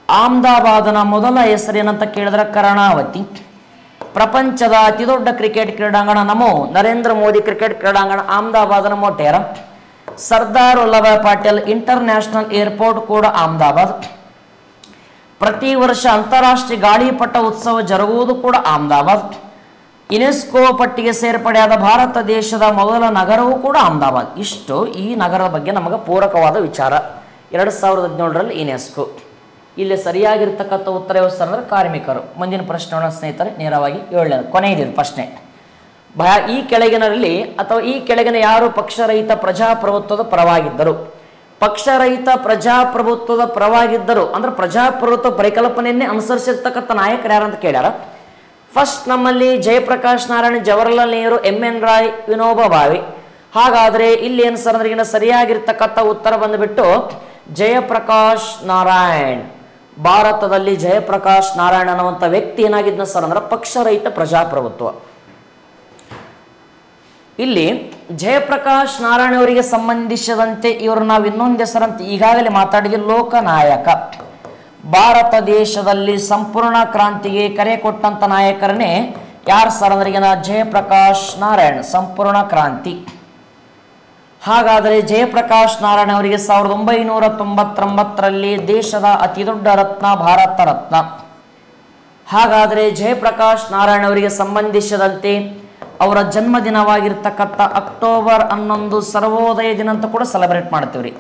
ಅಹಮದಾಬಾದನ ಮೊದಲ ಹೆಸರೇನಂತ ಕೇಳಿದ್ರೆ ಕರ್ಣಾವತಿ. ಪ್ರಪಂಚದ ಅತಿ ದೊಡ್ಡ ಕ್ರಿಕೆಟ್ ಕ್ರೀಡಾಂಗಣ ನರೇಂದ್ರ ಮೋದಿ ಕ್ರಿಕೆಟ್ ಕ್ರೀಡಾಂಗಣ ಅಹಮದಾಬಾದ್ನ ಮೊಟೇರಾ. ಸರ್ದಾರ್ ವಲ್ಲಭಾಯ್ ಪಟೇಲ್ ಇಂಟರ್ನ್ಯಾಷನಲ್ ಏರ್ಪೋರ್ಟ್ ಕೂಡ ಅಹಮದಾಬಾದ್. ಪ್ರತಿ ವರ್ಷ ಅಂತಾರಾಷ್ಟ್ರೀಯ ಗಾಳಿಪಟ ಉತ್ಸವ ಜರುಗುವುದು ಕೂಡ ಅಹಮದಾಬಾದ್. ಯುನೆಸ್ಕೋ ಪಟ್ಟಿಗೆ ಸೇರ್ಪಡೆಯಾದ ಭಾರತ ದೇಶದ ಮೊದಲ ನಗರವೂ ಕೂಡ ಅಹಮದಾಬಾದ್. ಇಷ್ಟು ಈ ನಗರದ ಬಗ್ಗೆ ನಮಗೆ ಪೂರಕವಾದ ವಿಚಾರ. 2017ರಲ್ಲಿ ಯುನೆಸ್ಕೋ. ಇಲ್ಲಿ ಸರಿಯಾಗಿರ್ತಕ್ಕಂಥ ಉತ್ತರ ಯಾವ ಅಂದ್ರೆ ಕಾರ್ಮಿಕರು. ಮುಂದಿನ ಪ್ರಶ್ನೆಯನ್ನು ಸ್ನೇಹಿತರೆ ನೇರವಾಗಿ 7ನೇ ಕೊನೆಯದಿದೆ ಪ್ರಶ್ನೆ. ಈ ಕೆಳಗಿನಲ್ಲಿ ಅಥವಾ ಈ ಕೆಳಗಿನ ಯಾರು ಪಕ್ಷರಹಿತ ಪ್ರಜಾಪ್ರಭುತ್ವದ ಪರವಾಗಿದ್ದರು? ಪಕ್ಷರಹಿತ ಪ್ರಜಾಪ್ರಭುತ್ವದ ಪರವಾಗಿದ್ದರು ಅಂದ್ರೆ ಪ್ರಜಾಪ್ರಭುತ್ವ ಪರಿಕಲ್ಪನೆಯನ್ನೇ ಅನುಸರಿಸಿರ್ತಕ್ಕಂಥ ನಾಯಕರು ಯಾರಂತ ಕೇಳ್ಯಾರ. ಫಸ್ಟ್ ನಮ್ಮಲ್ಲಿ ಜಯಪ್ರಕಾಶ್ ನಾರಾಯಣ್, ಜವಾಹರ್ಲಾಲ್ ನೆಹರು, MN ರಾಯ್, ವಿನೋಬಾ ಭಾವೆ. ಹಾಗಾದ್ರೆ ಇಲ್ಲಿ ಏನು ಸರ್ ಅಂದ್ರೆ ಸರಿಯಾಗಿರ್ತಕ್ಕಂಥ ಉತ್ತರ ಬಂದುಬಿಟ್ಟು ಜಯಪ್ರಕಾಶ್ ನಾರಾಯಣ್. ಭಾರತದಲ್ಲಿ ಜಯಪ್ರಕಾಶ್ ನಾರಾಯಣ್ ಅನ್ನುವಂಥ ವ್ಯಕ್ತಿ ಏನಾಗಿದ್ನ ಸರ್ ಅಂದ್ರೆ ಪಕ್ಷರಹಿತ ಪ್ರಜಾಪ್ರಭುತ್ವ. ಇಲ್ಲಿ ಜಯಪ್ರಕಾಶ್ ನಾರಾಯಣ್ ಅವರಿಗೆ ಸಂಬಂಧಿಸಿದಂತೆ ಇವರು ನಾವು ಇನ್ನೊಂದು ಹೆಸರಂತ ಈಗಾಗಲೇ ಮಾತಾಡಿದ ಲೋಕನಾಯಕ. ಭಾರತ ದೇಶದಲ್ಲಿ ಸಂಪೂರ್ಣ ಕ್ರಾಂತಿಗೆ ಕರೆ ಕೊಟ್ಟಂತ ನಾಯಕರನ್ನೇ ಯಾರು ಸರ್ ಅಂದ್ರೆ ಜಯಪ್ರಕಾಶ್ ನಾರಾಯಣ್, ಸಂಪೂರ್ಣ ಕ್ರಾಂತಿ. ಹಾಗಾದರೆ ಜಯಪ್ರಕಾಶ್ ನಾರಾಯಣ್ ಅವರಿಗೆ 1999ರಲ್ಲಿ ದೇಶದ ಅತಿ ದೊಡ್ಡ ರತ್ನ ಭಾರತ ರತ್ನ. ಹಾಗಾದರೆ ಜಯಪ್ರಕಾಶ್ ನಾರಾಯಣ್ ಅವರಿಗೆ ಸಂಬಂಧಿಸಿದಂತೆ ಅವರ ಜನ್ಮದಿನವಾಗಿರ್ತಕ್ಕಂಥ ಅಕ್ಟೋಬರ್ 11 ಸರ್ವೋದಯ ದಿನ ಅಂತ ಕೂಡ ಸೆಲೆಬ್ರೇಟ್ ಮಾಡ್ತೀವಿ ರೀ.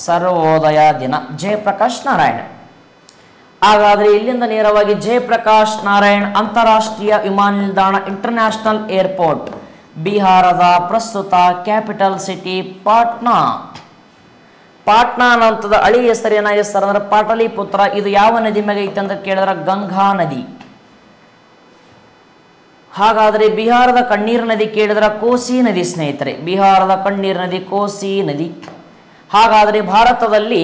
ಸರ್ವೋದಯ ದಿನ ಜಯಪ್ರಕಾಶ್ ನಾರಾಯಣ್. ಹಾಗಾದರೆ ಇಲ್ಲಿಂದ ನೇರವಾಗಿ ಜಯಪ್ರಕಾಶ್ ನಾರಾಯಣ್ ಅಂತಾರಾಷ್ಟ್ರೀಯ ವಿಮಾನ ನಿಲ್ದಾಣ ಇಂಟರ್ನ್ಯಾಷನಲ್ ಏರ್ಪೋರ್ಟ್ ಬಿಹಾರದ ಪ್ರಸ್ತುತ ಕ್ಯಾಪಿಟಲ್ ಸಿಟಿ ಪಾಟ್ನಾ. ಪಾಟ್ನಾ ಅನ್ನೋಂಥದ್ದು ಹಳಿ ಹೆಸರು ಏನಾಗಿದೆ ಸರ್ ಅಂದ್ರೆ ಪಾಟಲಿಪುತ್ರ. ಇದು ಯಾವ ನದಿ ಮ್ಯಾಗ ಐತೆ ಅಂತ ಕೇಳಿದ್ರೆ ಗಂಗಾ ನದಿ. ಹಾಗಾದರೆ ಬಿಹಾರದ ಕಣ್ಣೀರ್ ನದಿ ಕೇಳಿದ್ರೆ ಕೋಸಿ ನದಿ ಸ್ನೇಹಿತರೆ. ಬಿಹಾರದ ಕಣ್ಣೀರ್ ನದಿ ಕೋಸಿ ನದಿ. ಹಾಗಾದರೆ ಭಾರತದಲ್ಲಿ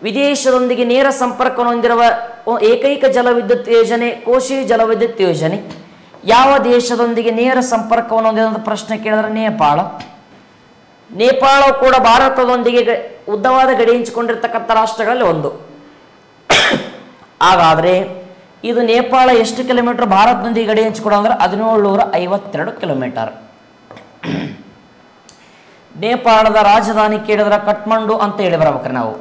ವಿದೇಶದೊಂದಿಗೆ ನೇರ ಸಂಪರ್ಕವನ್ನು ಹೊಂದಿರುವ ಏಕೈಕ ಜಲವಿದ್ಯುತ್ ಯೋಜನೆ ಕೋಶಿ ಜಲವಿದ್ಯುತ್ ಯೋಜನೆ. ಯಾವ ದೇಶದೊಂದಿಗೆ ನೇರ ಸಂಪರ್ಕವನ್ನು ಹೊಂದಿದ ಪ್ರಶ್ನೆ ಕೇಳಿದ್ರೆ ನೇಪಾಳ. ನೇಪಾಳ ಕೂಡ ಭಾರತದೊಂದಿಗೆ ಉದ್ದವಾದ ಗಡಿ ಹಂಚಿಕೊಂಡಿರ್ತಕ್ಕಂಥ ರಾಷ್ಟ್ರಗಳಲ್ಲಿ ಒಂದು. ಹಾಗಾದರೆ ಇದು ನೇಪಾಳ ಎಷ್ಟು ಕಿಲೋಮೀಟರ್ ಭಾರತದೊಂದಿಗೆ ಗಡಿ ಹಂಚಿಕೊಳ್ಳೋ ಅಂದ್ರೆ 1752 ಕಿಲೋಮೀಟರ್. ನೇಪಾಳದ ರಾಜಧಾನಿ ಕೇಳಿದ್ರೆ ಕಠ್ಮಂಡು ಅಂತ ಹೇಳಿ ಬರ್ಬೇಕ್ರಿ ನಾವು.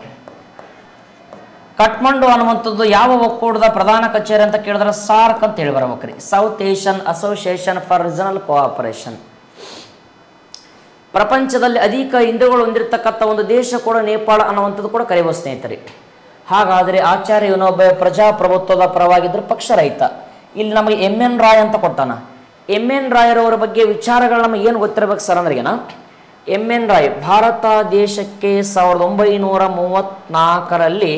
ಕಠ್ಮಂಡು ಅನ್ನುವಂಥದ್ದು ಯಾವ ಒಕ್ಕೂಟದ ಪ್ರಧಾನ ಕಚೇರಿ ಅಂತ ಕೇಳಿದ್ರೆ ಸಾರ್ಕ್ ಅಂತ ಹೇಳಿ ಬರ್ಬೇಕ್ರಿ. South Asian association for regional cooperation. ಪ್ರಪಂಚದಲ್ಲಿ ಅಧಿಕ ಹಿಂದೂಗಳು ಹೊಂದಿರತಕ್ಕಂಥ ಒಂದು ದೇಶ ಕೂಡ ನೇಪಾಳ ಅನ್ನುವಂಥದ್ದು ಕೂಡ ಕರೆಯುವ ಸ್ನೇಹಿತರೆ. ಹಾಗಾದರೆ ಆಚಾರ್ಯ ವಿನೋಬಾ ಪ್ರಜಾಪ್ರಭುತ್ವದ ಪರವಾಗಿದ್ದರೆ ಪಕ್ಷರಹಿತ. ಇಲ್ಲಿ ನಮಗೆ MN ರಾಯ್ ಅಂತ ಕೊಟ್ಟಾನ. MN ರಾಯರವರ ಬಗ್ಗೆ ವಿಚಾರಗಳು ನಮಗೆ ಏನು ಗೊತ್ತಿರಬೇಕು ಸರ್ ಅಂದ್ರಿಗೆನ. MN ರಾಯ್ ಭಾರತ ದೇಶಕ್ಕೆ 1934ರಲ್ಲಿ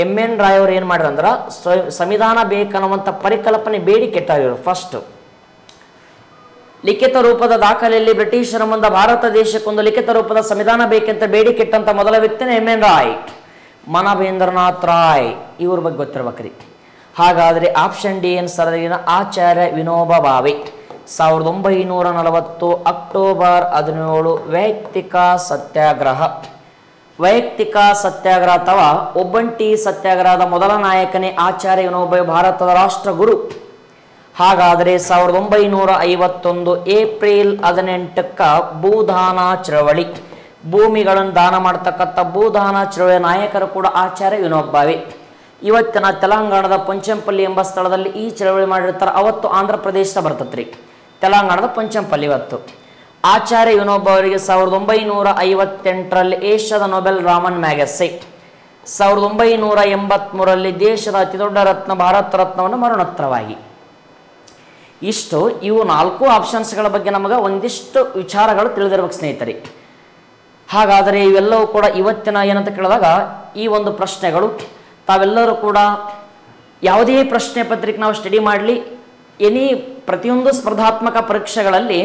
MN ರಾಯ್ ಅವರು ಏನು ಮಾಡಿದ್ರು ಅಂದ್ರೆ ಸಂವಿಧಾನ ಬೇಕನ್ನುವಂಥ ಪರಿಕಲ್ಪನೆ ಬೇಡಿಕೆ ಇಟ್ಟರು. ಫಸ್ಟ್ ಲಿಖಿತ ರೂಪದ ದಾಖಲೆಯಲ್ಲಿ ಬ್ರಿಟಿಷರ ಮುಂದೆ ಭಾರತ ದೇಶಕ್ಕೊಂದು ಲಿಖಿತ ರೂಪದ ಸಂವಿಧಾನ ಬೇಕೆಂತ ಬೇಡಿಕೆ ಇಟ್ಟಂತ ಮೊದಲ ವ್ಯಕ್ತಿನೇ MN ರಾಯ್. ಮನಬೇಂದ್ರನಾಥ್ ರಾಯ್ ಇವ್ರ ಬಗ್ಗೆ ಗೊತ್ತಿರ್ಬೇಕ್ರಿ. ಹಾಗಾದರೆ ಆಪ್ಷನ್ ಡಿ ಏನು ಸರ್ ಆಚಾರ್ಯ ವಿನೋಬಾ ಭಾವೆ. 1940 ಅಕ್ಟೋಬರ್ 17 ವೈಯಕ್ತಿಕ ಸತ್ಯಾಗ್ರಹ. ವೈಯಕ್ತಿಕ ಸತ್ಯಾಗ್ರಹ ಅಥವಾ ಒಬ್ಬಂಟಿ ಸತ್ಯಾಗ್ರಹದ ಮೊದಲ ನಾಯಕನೇ ಆಚಾರ್ಯ ವಿನೋಬಾ ಭಾರತದ ರಾಷ್ಟ್ರಗುರು. ಹಾಗಾದರೆ 1951 ಏಪ್ರಿಲ್ 18ಕ್ಕ ಭೂದಾನ ಚಳವಳಿ. ಭೂಮಿಗಳನ್ನು ದಾನ ಮಾಡ್ತಕ್ಕಂಥ ಭೂದಾನ ಚಳವಳಿಯ ನಾಯಕರು ಕೂಡ ಆಚಾರ್ಯ ವಿನೋಬಾ ಭಾವೆ. ಇವತ್ತಿನ ತೆಲಂಗಾಣದ ಪೊಂಚಂಪಲ್ಲಿ ಎಂಬ ಸ್ಥಳದಲ್ಲಿ ಈ ಚಳವಳಿ ಮಾಡಿರ್ತಾರೆ. ಅವತ್ತು ಆಂಧ್ರ ಪ್ರದೇಶ ಬರ್ತತ್ರಿ. ತೆಲಂಗಾಣದ ಪೊಂಚಂಪಲ್ಲಿ ಇವತ್ತು. ಆಚಾರ್ಯ ವಿನೋಬಾ ಅವರಿಗೆ 1958ರಲ್ಲಿ ಏಷ್ಯಾದ ನೊಬೆಲ್ ರಾಮನ್ ಮ್ಯಾಗಸೆ. 1983ರಲ್ಲಿ ದೇಶದ ಅತಿದೊಡ್ಡ ರತ್ನ ಭಾರತ ರತ್ನವನ್ನು ಮರಣೋತ್ತರವಾಗಿ. ಇಷ್ಟು ಇವು 4 ಆಪ್ಷನ್ಸ್ಗಳ ಬಗ್ಗೆ ನಮಗೆ ಒಂದಿಷ್ಟು ವಿಚಾರಗಳು ತಿಳಿದಿರ್ಬೇಕು ಸ್ನೇಹಿತರೆ. ಹಾಗಾದರೆ ಇವೆಲ್ಲವೂ ಕೂಡ ಇವತ್ತಿನ ಏನಂತ ಕೇಳಿದಾಗ ಈ ಒಂದು ಪ್ರಶ್ನೆಗಳು ತಾವೆಲ್ಲರೂ ಕೂಡ ಯಾವುದೇ ಪ್ರಶ್ನೆ ಪತ್ರಿಕೆ ನಾವು ಸ್ಟಡಿ ಮಾಡಲಿ ಪ್ರತಿಯೊಂದು ಸ್ಪರ್ಧಾತ್ಮಕ ಪರೀಕ್ಷೆಗಳಲ್ಲಿ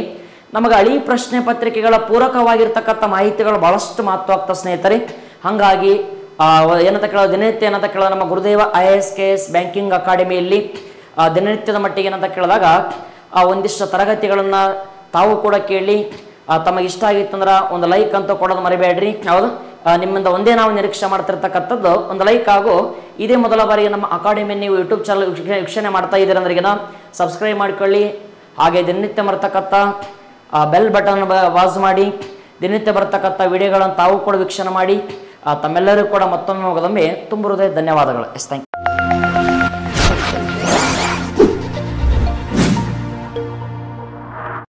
ನಮಗೆ ಹಳಿ ಪ್ರಶ್ನೆ ಪತ್ರಿಕೆಗಳ ಪೂರಕವಾಗಿರ್ತಕ್ಕಂಥ ಮಾಹಿತಿಗಳು ಬಹಳಷ್ಟು ಮಹತ್ವ ಆಗ್ತವೆ ಸ್ನೇಹಿತರೆ. ಹಾಗಾಗಿ ಏನಂತ ಕೇಳೋ ದಿನನಿತ್ಯ ಏನಂತ ಕೇಳೋ ನಮ್ಮ ಗುರುದೇವ IAS KS ಬ್ಯಾಂಕಿಂಗ್ ಅಕಾಡೆಮಿಯಲ್ಲಿ ದಿನನಿತ್ಯದ ಮಟ್ಟಿಗೆ ಏನಂತ ಕೇಳಿದಾಗ ಒಂದಿಷ್ಟು ತರಗತಿಗಳನ್ನು ತಾವು ಕೂಡ ಕೇಳಿ ತಮಗೆ ಇಷ್ಟ ಆಗಿತ್ತಂದ್ರೆ ಒಂದು ಲೈಕ್ ಅಂತೂ ಕೊಡೋದು ಮರಿಬೇಡ್ರಿ. ಹೌದು, ನಿಮ್ಮಿಂದ ಒಂದೇ ನಾವು ನಿರೀಕ್ಷೆ ಮಾಡ್ತಿರ್ತಕ್ಕಂಥದ್ದು ಒಂದು ಲೈಕ್ ಹಾಗೂ ಇದೇ ಮೊದಲ ಬಾರಿಗೆ ನಮ್ಮ ಅಕಾಡೆಮಿ ನೀವು ಯೂಟ್ಯೂಬ್ ಚಾನಲ್ ವೀಕ್ಷಣೆ ಮಾಡ್ತಾ ಇದ್ದೀರ ಅಂದ್ರಿಗಿನ ಸಬ್ಸ್ಕ್ರೈಬ್ ಮಾಡ್ಕೊಳ್ಳಿ. ಹಾಗೆ ದಿನನಿತ್ಯ ಬರ್ತಕ್ಕಂಥ ಬೆಲ್ ಬಟನ್ ವಾಸ್ ಮಾಡಿ ದಿನನಿತ್ಯ ಬರ್ತಕ್ಕಂಥ ವಿಡಿಯೋಗಳನ್ನು ತಾವು ಕೂಡ ವೀಕ್ಷಣೆ ಮಾಡಿ. ತಮ್ಮೆಲ್ಲರಿಗೂ ಕೂಡ ಮತ್ತೊಮ್ಮೆ ತುಂಬ ಹೃದಯ ಧನ್ಯವಾದಗಳು. Thank you.